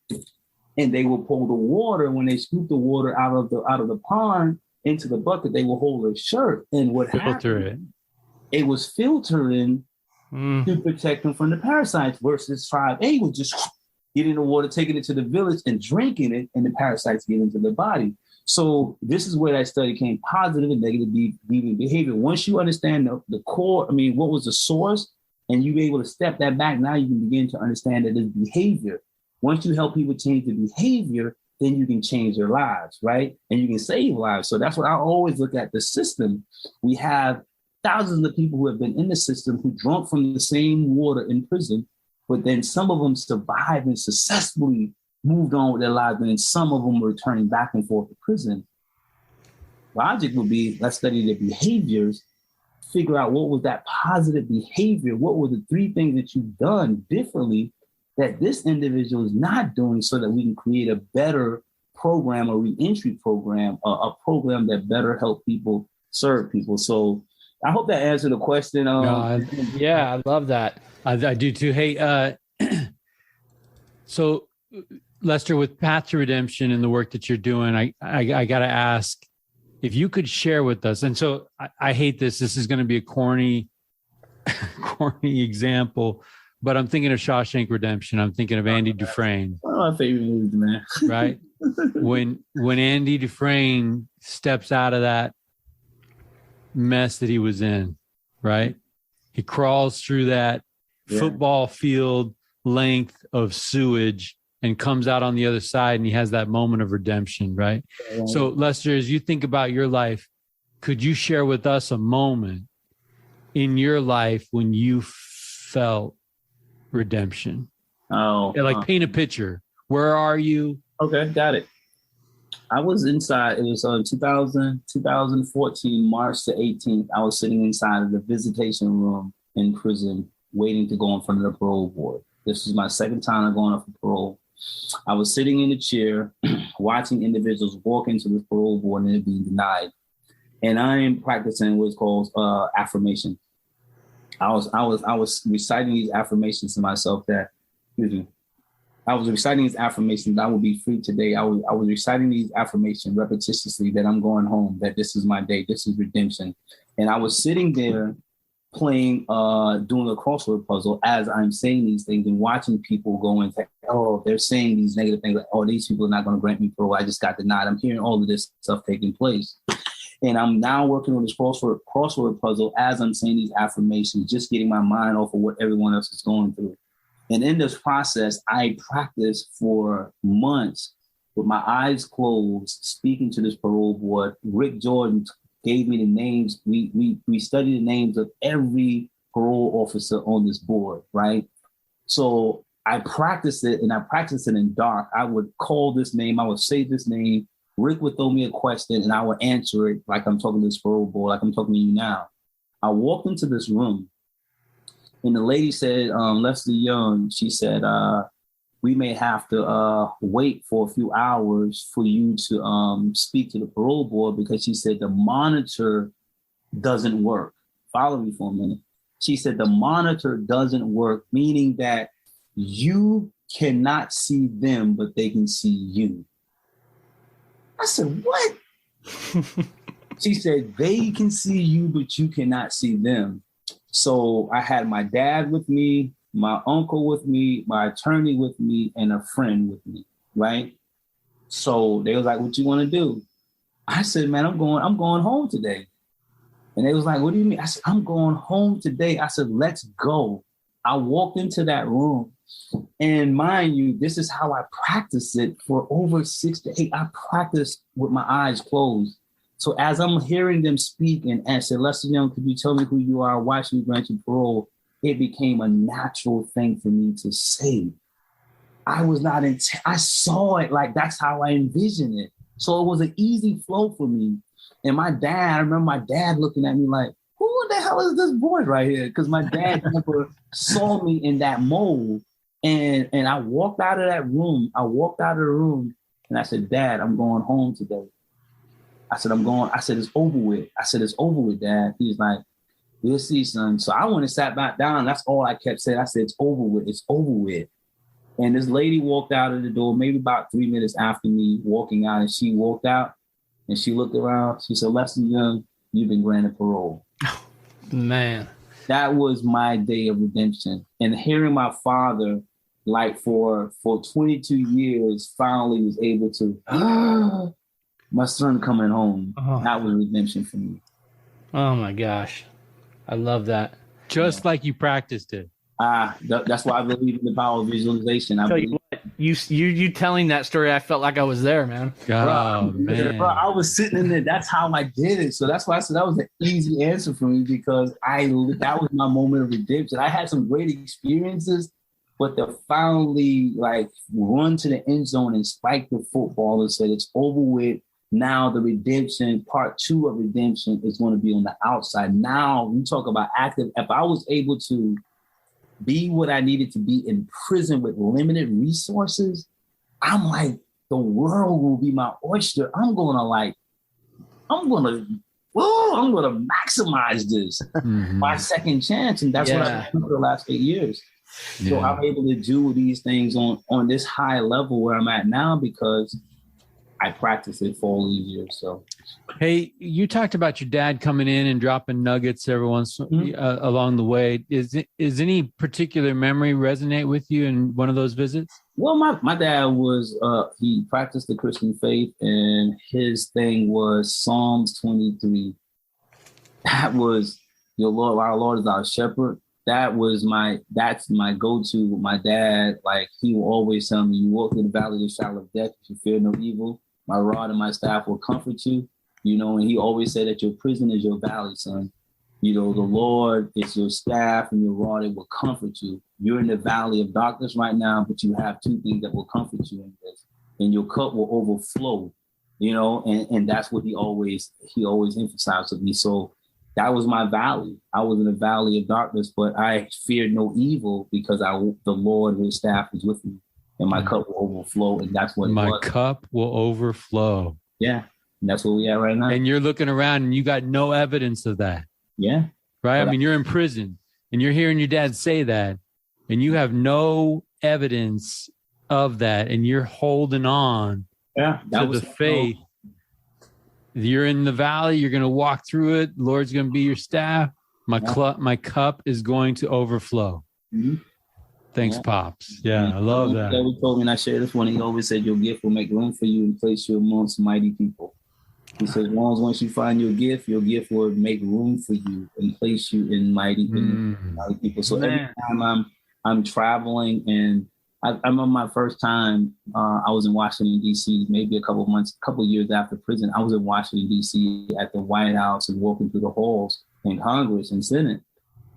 and they will pull the water. When they scoop the water out of the pond into the bucket, they will hold their shirt. And what happened? It was filtering to protect them from the parasites, versus tribe A was just getting the water, taking it to the village and drinking it, and the parasites get into the body. So this is where that study came: positive and negative deviant behavior. Once you understand the core, what was the source, and you be able to step that back, now you can begin to understand that it's behavior. Once you help people change the behavior, then you can change their lives, right? And you can save lives. So that's what I always look at the system. We have thousands of people who have been in the system who drunk from the same water in prison, but then some of them survived and successfully moved on with their lives, and then some of them were returning back and forth to prison. Logic would be, let's study their behaviors, figure out what was that positive behavior, what were the 3 things that you've done differently that this individual is not doing, so that we can create a better program, a reentry program, a program that better help people serve people. So I hope that answered the question. Yeah, I love that. I do too. Hey, so Lester, with Path to Redemption and the work that you're doing, I got to ask if you could share with us. And so I hate this. This is going to be a corny example, but I'm thinking of Shawshank Redemption. I'm thinking of Andy Dufresne. One of my favorite movies, man. Right? When Andy Dufresne steps out of that mess that he was in, right? He crawls through that football field length of sewage and comes out on the other side, and he has that moment of redemption, right? So Lester, as you think about your life, could you share with us a moment in your life when you felt redemption? Paint a picture. Where are you? Okay, got it. I was inside. It was 2014, March the 18th. I was sitting inside of the visitation room in prison, waiting to go in front of the parole board. This was my second time going up for parole. I was sitting in a chair, watching individuals walk into this parole board and they're being denied. And I am practicing what's called affirmation. I was reciting these affirmations to myself that, I was reciting these affirmations that I will be free today. I was reciting these affirmations repetitiously that I'm going home, that this is my day, this is redemption. And I was sitting there playing, doing a crossword puzzle as I'm saying these things and watching people go and say, oh, they're saying these negative things, like, oh, these people are not going to grant me parole. I just got denied. I'm hearing all of this stuff taking place. And I'm now working on this crossword puzzle as I'm saying these affirmations, just getting my mind off of what everyone else is going through. And in this process, I practiced for months with my eyes closed, speaking to this parole board. Rick Jordan gave me the names. We studied the names of every parole officer on this board, right? So I practiced it, and I practiced it in dark. I would call this name. I would say this name. Rick would throw me a question, and I would answer it like I'm talking to this parole board, like I'm talking to you now. I walked into this room, and the lady said, Lester Young, she said, we may have to wait for a few hours for you to speak to the parole board, because she said the monitor doesn't work. Follow me for a minute. She said the monitor doesn't work, meaning that you cannot see them, but they can see you. I said, what? She said, they can see you, but you cannot see them. So I had my dad with me, my uncle with me, my attorney with me, and a friend with me, right? So they was like, what you want to do? I said, man, I'm going home today. And they was like, what do you mean? I said, I'm going home today. I said, let's go. I walked into that room, and mind you, this is how I practiced it for over 6 to 8. I practiced with my eyes closed. So as I'm hearing them speak and say, Lester Young, could you tell me who you are? Why should we grant you parole? It became a natural thing for me to say. I was not I saw it like that's how I envisioned it. So it was an easy flow for me. And my dad, I remember my dad looking at me like, who the hell is this boy right here? Because my dad never saw me in that mold. And I walked out of that room. I walked out of the room and I said, Dad, I'm going home today. I said, it's over with. I said, it's over with, Dad. He's like, we'll see, son. So I went and sat back down. That's all I kept saying. I said, it's over with. It's over with. And this lady walked out of the door, maybe about 3 minutes after me walking out. And she walked out and she looked around. She said, Lester Young, you've been granted parole. Man. That was my day of redemption. And hearing my father, like for 22 years, finally was able to, my son coming home. Oh. That was redemption for me. Oh my gosh. I love that. Just like you practiced it. That's why I believe in the power of visualization. I tell you what, You telling that story, I felt like I was there, man. Oh, man. Bro, I was sitting in there. That's how I did it. So that's why I said that was an easy answer for me, because that was my moment of redemption. I had some great experiences, but to finally like run to the end zone and spike the football and said it's over with. Now the redemption, part 2 of redemption, is going to be on the outside. Now you talk about active. If I was able to be what I needed to be in prison with limited resources, I'm like, the world will be my oyster. I'm gonna maximize this, my second chance. And that's what I've done for the last 8 years. Yeah. So I'm able to do these things on this high level where I'm at now because I practice it for all these years. So, hey, you talked about your dad coming in and dropping nuggets every once along the way. Is any particular memory resonate with you in one of those visits? Well, my dad was he practiced the Christian faith, and his thing was Psalms 23. That was your Lord, our Lord is our shepherd. That's my go-to with my dad. Like, he will always tell me, you walk through the valley of the shadow of death, you fear no evil. My rod and my staff will comfort you. And he always said that your prison is your valley, son. The Lord is your staff and your rod, it will comfort you. You're in the valley of darkness right now, but you have 2 things that will comfort you in this. And your cup will overflow, and that's what he always emphasized with me. So that was my valley. I was in the valley of darkness, but I feared no evil because the Lord, his staff is with me. And my cup will overflow, and that's what my cup will overflow. Yeah, and that's where we are right now. And you're looking around, and you got no evidence of that. Yeah, right. I mean, you're in prison, and you're hearing your dad say that, and you have no evidence of that, and you're holding on to the faith. You're in the valley. You're going to walk through it. The Lord's going to be your staff. My cup is going to overflow. Mm-hmm. Thanks, Pops. Yeah, I love that. He told me, and I shared this one. He always said, your gift will make room for you and place you amongst mighty people. He said, as long as once you find your gift will make room for you and place you in mighty people. So every time I'm traveling, and I remember my first time I was in Washington, D.C., maybe a couple years after prison. I was in Washington, D.C. at the White House and walking through the halls in Congress and Senate.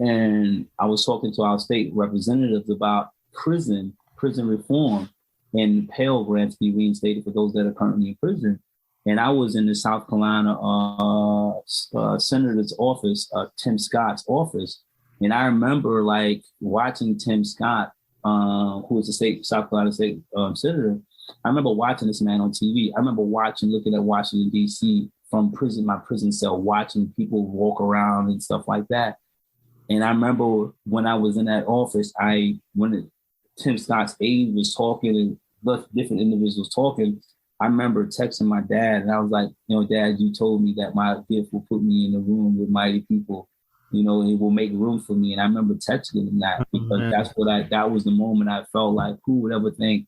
And I was talking to our state representatives about prison reform and Pell Grant to be reinstated for those that are currently in prison. And I was in the South Carolina Senator's office, Tim Scott's office. And I remember like watching Tim Scott, who was the South Carolina state senator. I remember watching this man on TV. I remember looking at Washington, D.C. from my prison cell, watching people walk around and stuff like that. And I remember when I was in that office, when Tim Scott's aide was talking and different individuals talking, I remember texting my dad, and I was like, Dad, you told me that my gift will put me in the room with mighty people. It will make room for me. And I remember texting him that because that was the moment I felt like, who would ever think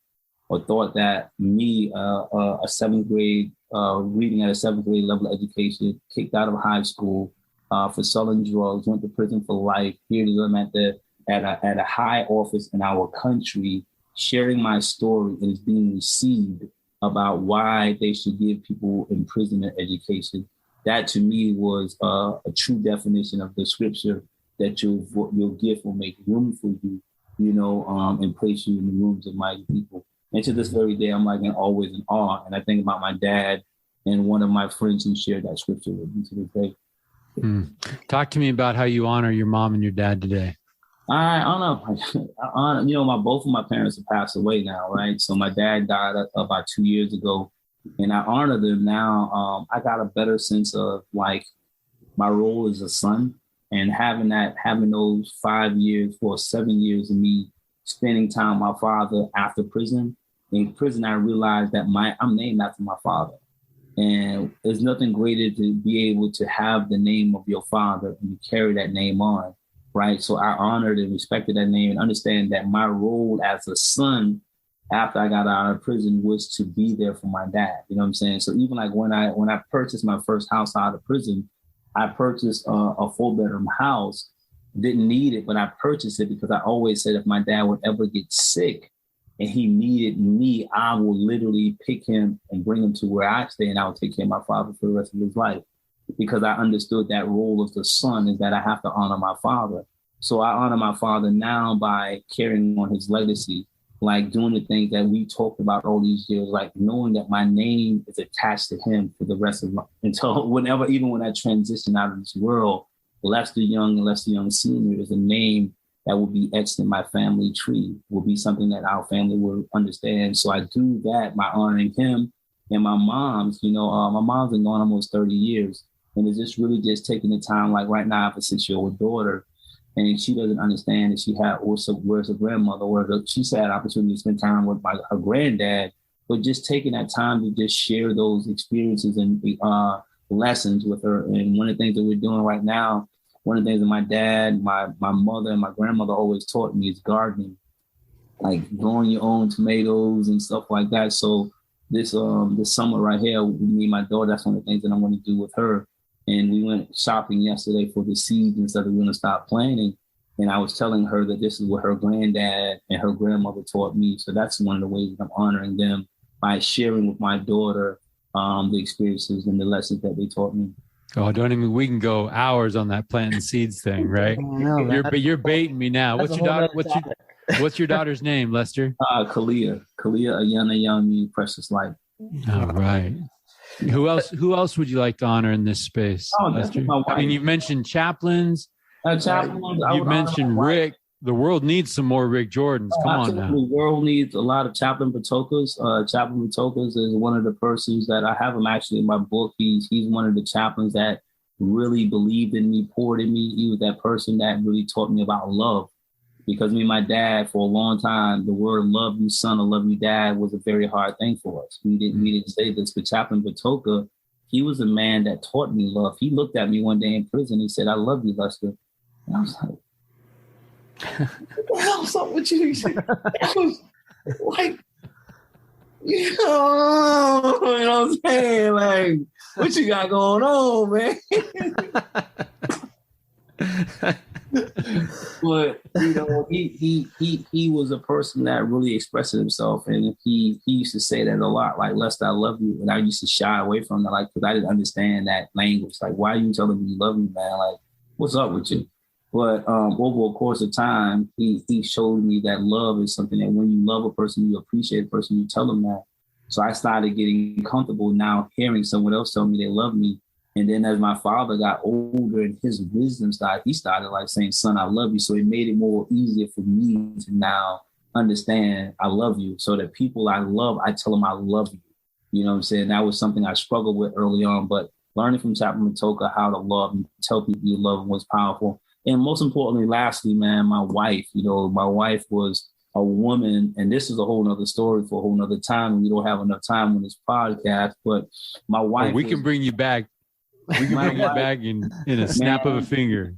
or thought that me, a 7th grade, reading at a 7th grade level of education, kicked out of high school, for selling drugs, went to prison for life. Here I'm at a high office in our country, sharing my story, and it's being received about why they should give people in prison an education. That to me was a true definition of the scripture that your gift will make room for you, and place you in the rooms of mighty people. And to this very day, I'm always in awe. And I think about my dad and one of my friends who shared that scripture with me to this day. Talk to me about how you honor your mom and your dad today. I honor, both of my parents have passed away now, right? So my dad died about 2 years ago, and I honor them now. I got a better sense of like my role as a son, and having those 7 years of me spending time with my father after prison. In prison, I realized that I'm named after my father. And there's nothing greater to be able to have the name of your father and carry that name on, right? So I honored and respected that name and understand that my role as a son after I got out of prison was to be there for my dad. You know what I'm saying? So even like when I purchased my first house out of prison, I purchased a 4-bedroom house. Didn't need it, but I purchased it because I always said if my dad would ever get sick, and he needed me, I will literally pick him and bring him to where I stay, and I will take care of my father for the rest of his life. Because I understood that role of the son is that I have to honor my father. So I honor my father now by carrying on his legacy, like doing the things that we talked about all these years, like knowing that my name is attached to him for the rest of my, until whenever, even when I transition out of this world, Lester Young and Lester Young Sr. is a name that will be etched in my family tree, will be something that our family will understand. So I do that by honoring him and my mom's, my mom's been gone almost 30 years. And it's just really just taking the time, like right now I have a 6-year-old daughter, and she doesn't understand that she had also, where's her grandmother, she's had opportunity to spend time with her granddad, but just taking that time to just share those experiences and lessons with her. And one of the things that we're doing right now, one of the things that my dad, my mother, and my grandmother always taught me is gardening, like growing your own tomatoes and stuff like that. So this summer right here, me and my daughter, that's one of the things that I'm going to do with her. And we went shopping yesterday for the seeds and stuff that we're going to start planting. And I was telling her that this is what her granddad and her grandmother taught me. So that's one of the ways that I'm honoring them, by sharing with my daughter the experiences and the lessons that they taught me. Oh, we can go hours on that planting seeds thing, right? You're baiting me now. What's your daughter's name, Lester? Kalia Ayana Yami Precious Life. All right. Who else would you like to honor in this space, Lester? I mean, you've mentioned chaplains. You've mentioned Rick. The world needs some more Rick Jordans. Come on now. The world needs a lot of Chaplain Patokas. Chaplain Patokas is one of the persons that I have him actually in my book. He's one of the chaplains that really believed in me, poured in me. He was that person that really taught me about love. Because me and my dad, for a long time, the word "love you, son," or "love you, dad" was a very hard thing for us. We didn't say this, but Chaplain Patoka, he was a man that taught me love. He looked at me one day in prison. He said, "I love you, Lester." And I was like, "What the hell's up with you?" That was like, you know what I'm saying? Like, what you got going on, man? But he was a person that really expressed himself, and he used to say that a lot, like, "Lester, I love you," and I used to shy away from that, like, because I didn't understand that language. Like, why are you telling me you love me, man? Like, what's up with you? But over a course of time, he showed me that love is something that when you love a person, you appreciate a person, you tell them that. So I started getting comfortable now hearing someone else tell me they love me. And then as my father got older and his wisdom started, he started like saying, "Son, I love you." So it made it more easier for me to now understand I love you. So that people I love, I tell them I love you. You know what I'm saying? That was something I struggled with early on, but learning from Chaplain Matoka how to love and tell people you love them was powerful. And most importantly, lastly, man, my wife was a woman, and this is a whole nother story for a whole nother time. And we don't have enough time on this podcast, but my wife. We can bring you back. We can bring you back in a snap of a finger.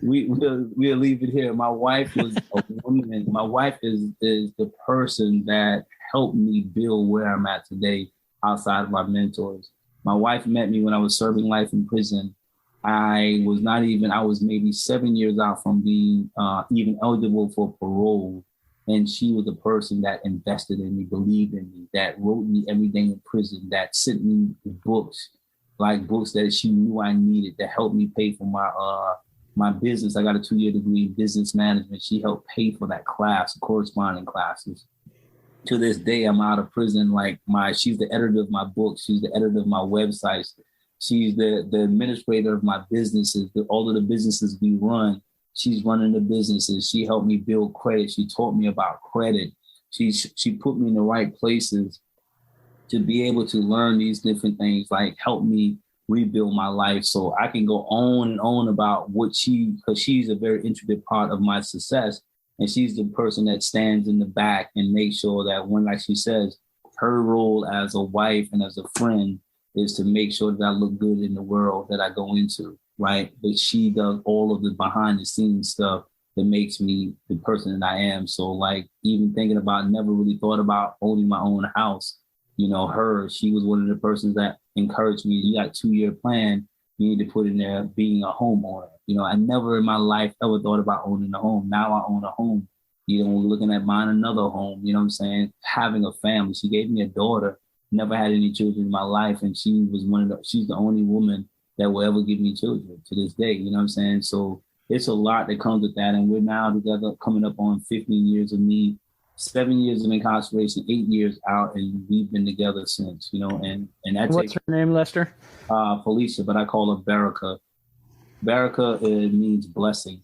We'll leave it here. My wife was a woman. My wife is the person that helped me build where I'm at today outside of my mentors. My wife met me when I was serving life in prison. I was maybe 7 years out from being even eligible for parole. And she was the person that invested in me, believed in me, that wrote me everything in prison, that sent me books, like books that she knew I needed, that helped me pay for my business. I got a 2-year degree in business management. She helped pay for that class, corresponding classes. To this day, I'm out of prison. She's the editor of my books. She's the editor of my websites. She's the administrator of my businesses, all of the businesses we run. She's running the businesses. She helped me build credit. She taught me about credit. She put me in the right places to be able to learn these different things, like help me rebuild my life. So I can go on and on about because she's a very intricate part of my success. And she's the person that stands in the back and makes sure that when, like she says, her role as a wife and as a friend is to make sure that I look good in the world that I go into, right? But she does all of the behind the scenes stuff that makes me the person that I am. So like even thinking about, never really thought about owning my own house. You know, she was one of the persons that encouraged me. You got a 2-year plan. You need to put in there being a homeowner. You know, I never in my life ever thought about owning a home. Now I own a home. looking at buying another home, you know what I'm saying? Having a family. She gave me a daughter, never had any children in my life. And she's the only woman that will ever give me children to this day. You know what I'm saying? So it's a lot that comes with that. And we're now together coming up on 15 years of me, 7 years of incarceration, 8 years out. And we've been together since, and that's What's her name, Lester? Felicia, but I call her Baraka. Baraka means blessing.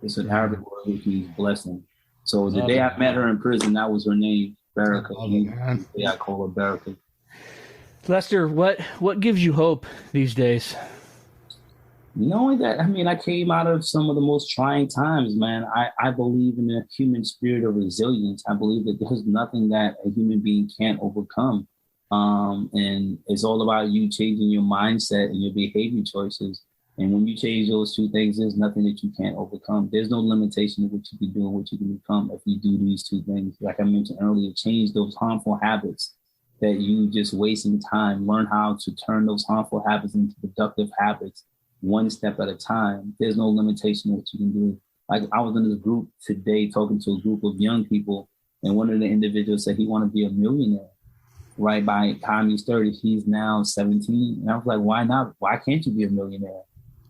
It's an Arabic word which means blessing. So the day I met her in prison, that was her name, Baraka. The day I call her Baraka. Lester, what gives you hope these days? Knowing that, I came out of some of the most trying times, man. I believe in the human spirit of resilience. I believe that there's nothing that a human being can't overcome. And it's all about you changing your mindset and your behavior choices. And when you change those two things, there's nothing that you can't overcome. There's no limitation of what you can do and what you can become if you do these two things. Like I mentioned earlier, change those harmful habits that you just wasting time. Learn how to turn those harmful habits into productive habits one step at a time. There's no limitation of what you can do. Like I was in this group today talking to a group of young people, and one of the individuals said he wanted to be a millionaire. Right by the time he's 30, he's now 17. And I was like, why not? Why can't you be a millionaire?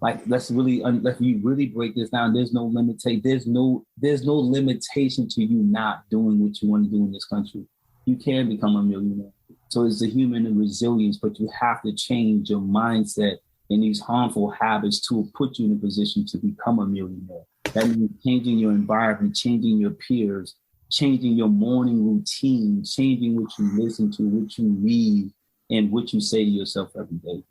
Like, let's you really break this down. There's no there's no limitation to you not doing what you want to do in this country. You can become a millionaire. So it's the human resilience, but you have to change your mindset and these harmful habits to put you in a position to become a millionaire. That means changing your environment, changing your peers, changing your morning routine, changing what you listen to, what you read, and what you say to yourself every day.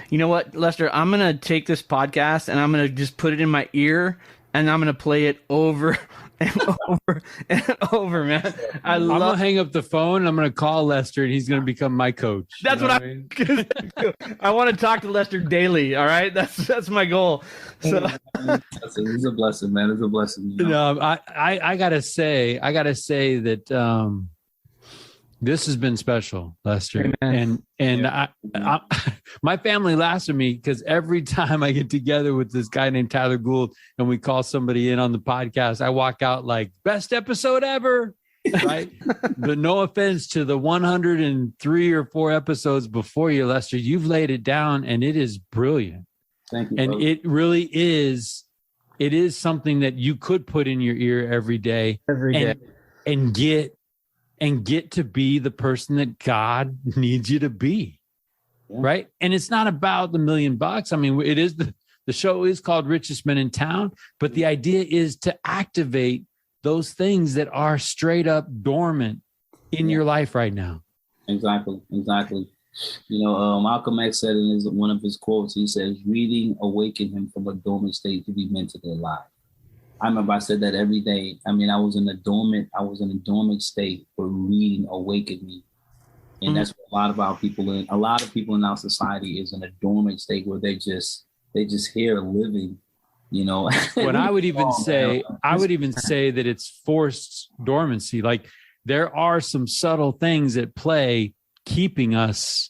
You know what, Lester? I'm going to take this podcast and I'm going to just put it in my ear and I'm going to play it over and over and over, man. I'm going to hang up the phone and I'm going to call Lester and he's going to become my coach. That's what I mean? I want to talk to Lester daily. All right. That's my goal. So it's a blessing, man. It's a blessing. I gotta say that, this has been special, Lester. Amen. And I, my family laughs at me because every time I get together with this guy named Tyler Gould and we call somebody in on the podcast, I walk out like best episode ever. Right. But no offense to the 103 or 4 episodes before you, Lester, you've laid it down and it is brilliant. Thank you. And brother. it really is. It is something that you could put in your ear every day and get to be the person that God needs you to be. Yeah. Right. And it's not about the $1 million. I mean, it is the show is called Richest Men in Town, but the idea is to activate those things that are straight up dormant in your life right now. Exactly. Malcolm X said in one of his quotes, he says, reading awakened him from a dormant state to be mentally alive. I remember I said that every day. I mean, I was in a dormant state where reading awakened me. And that's what a lot of people in our society is in a dormant state where they just here living, What I would even say that it's forced dormancy. Like there are some subtle things at play keeping us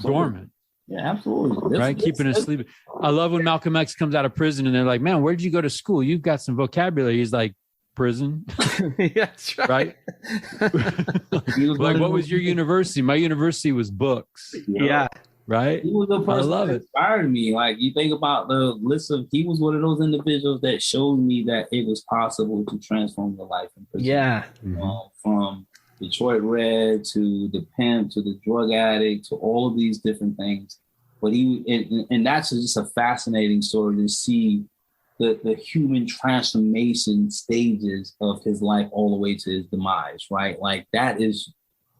dormant. Yeah, absolutely. Keeping us sleeping. I love when Malcolm X comes out of prison and they're like, man, where'd you go to school? You've got some vocabulary. He's like, prison. Yeah, that's right. Like, what was your university? My university was books. Yeah. Right? He was the person that inspired me. Like, you think about the list of, he was one of those individuals that showed me that it was possible to transform your life in prison. Yeah. From Detroit Red to the pimp to the drug addict to all of these different things. But and that's just a fascinating story to see the human transformation stages of his life all the way to his demise, right? Like that is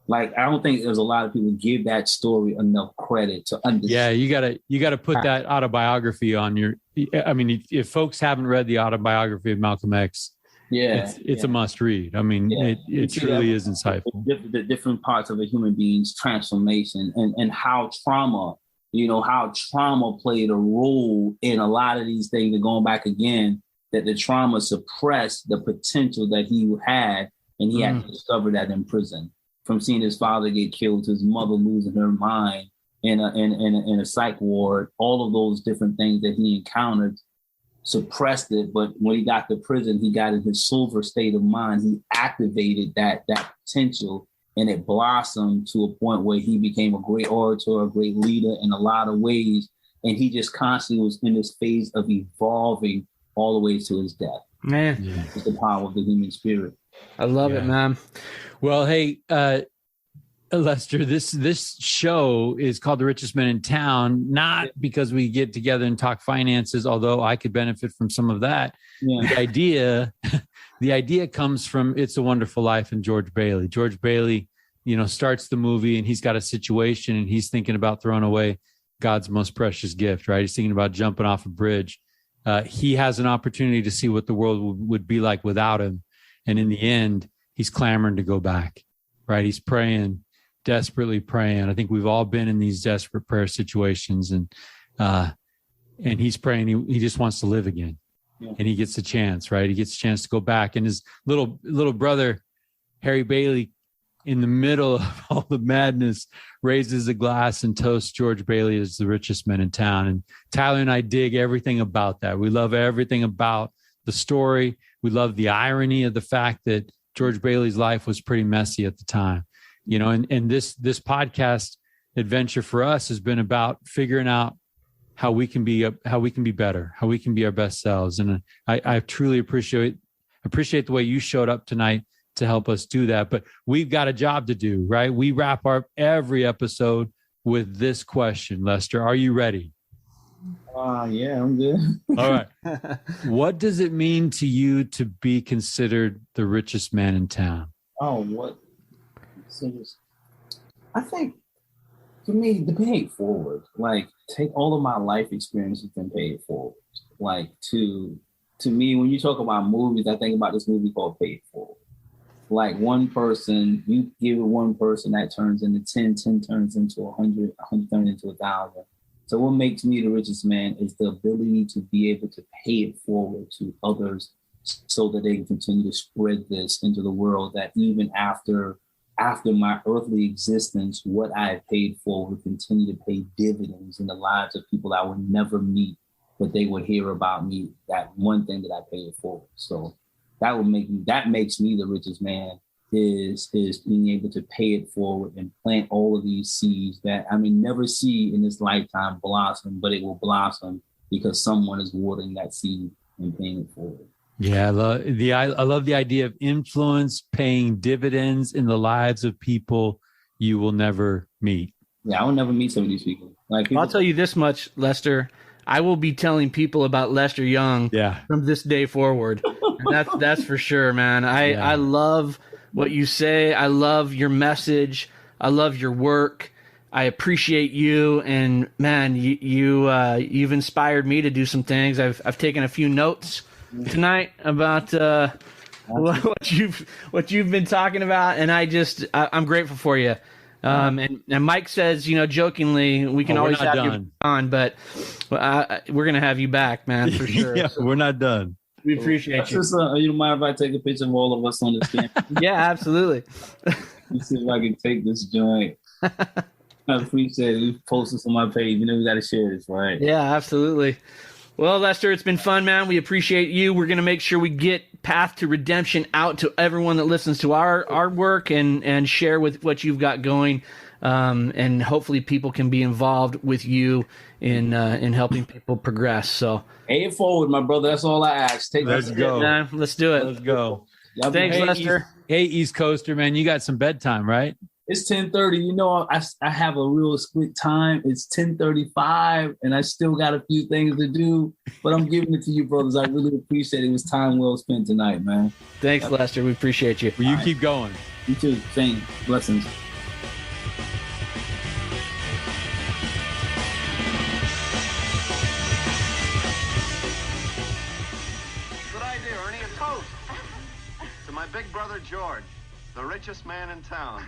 like, I don't think there's a lot of people give that story enough credit to understand. Yeah, you gotta put that autobiography on your, I mean, if folks haven't read the autobiography of Malcolm X, it's a must read. I mean, it truly is insightful. The different parts of a human being's transformation and how trauma played a role in a lot of these things. And going back again, that the trauma suppressed the potential that he had, and he had to discover that in prison. From seeing his father get killed, to his mother losing her mind in a psych ward, all of those different things that he encountered suppressed it. But when he got to prison, he got in his silver state of mind. He activated that potential, and it blossomed to a point where he became a great orator, a great leader in a lot of ways. And he just constantly was in this phase of evolving all the way to his death. Man, it's the power of the human spirit. I love it, man. Well, hey, Lester, this show is called The Richest Man in Town, not because we get together and talk finances, although I could benefit from some of that. The idea comes from It's a Wonderful Life and George Bailey. George Bailey, starts the movie, and he's got a situation, and he's thinking about throwing away God's most precious gift, right? He's thinking about jumping off a bridge. He has an opportunity to see what the world would be like without him. And in the end, he's clamoring to go back, right? He's praying, desperately praying. I think we've all been in these desperate prayer situations, and he's praying. He just wants to live again, and he gets a chance, right? He gets a chance to go back, and his little brother, Harry Bailey, in the middle of all the madness, raises a glass and toasts George Bailey as the richest man in town. And Tyler and I dig everything about that. We love everything about the story. We love the irony of the fact that George Bailey's life was pretty messy at the time. And this podcast adventure for us has been about figuring out how we can be better, how we can be our best selves. And I truly appreciate the way you showed up tonight to help us do that. But we've got a job to do, right? We wrap up every episode with this question. Lester, are you ready? Yeah, I'm good. All right. What does it mean to you to be considered the richest man in town? What? I think for me, to pay it forward, like take all of my life experiences and pay it forward. Like to me, when you talk about movies, I think about this movie called Pay It Forward. Like one person, you give it one person, that turns into 10 turns into 100 turns into 1,000. So what makes me the richest man is the ability to be able to pay it forward to others so that they can continue to spread this into the world, that even after my earthly existence, what I have paid for will continue to pay dividends in the lives of people I would never meet, but they would hear about me, that one thing that I paid for. So that makes me the richest man, is being able to pay it forward and plant all of these seeds that I may never see in this lifetime blossom, but it will blossom because someone is watering that seed and paying it forward. Yeah, I love the idea of influence paying dividends in the lives of people you will never meet. Yeah, I will never meet some of these people. I'll tell you this much, Lester. I will be telling people about Lester Young from this day forward. And that's for sure, man. I love what you say. I love your message. I love your work. I appreciate you, and man, you've inspired me to do some things. I've taken a few notes tonight about what you've been talking about, and I'm grateful for you. And Mike says, jokingly, we can always have you on, but we're gonna have you back, man, for sure. Yeah, we're not done. We appreciate you. You don't mind if I take a picture of all of us on this camp? Yeah, absolutely. Let's see if I can take this joint. I appreciate it. We post this on my page. We got to share this, right? Yeah, absolutely. Well, Lester, it's been fun, man. We appreciate you. We're going to make sure we get Path to Redemption out to everyone that listens to our work and share with what you've got going. And hopefully people can be involved with you in helping people progress. So pay it forward, my brother. That's all I ask. Let's go. Let's do it. Let's go. Thanks, Lester. Hey, East Coaster, man, you got some bedtime, right? It's 10:30. I have a real split time. It's 10:35, and I still got a few things to do. But I'm giving it to you, brothers. I really appreciate it. It was time well spent tonight, man. Thanks, Lester. We appreciate you. Well, you keep going. You too. Same. Blessings. Good idea, Ernie. A toast to my big brother George, the richest man in town.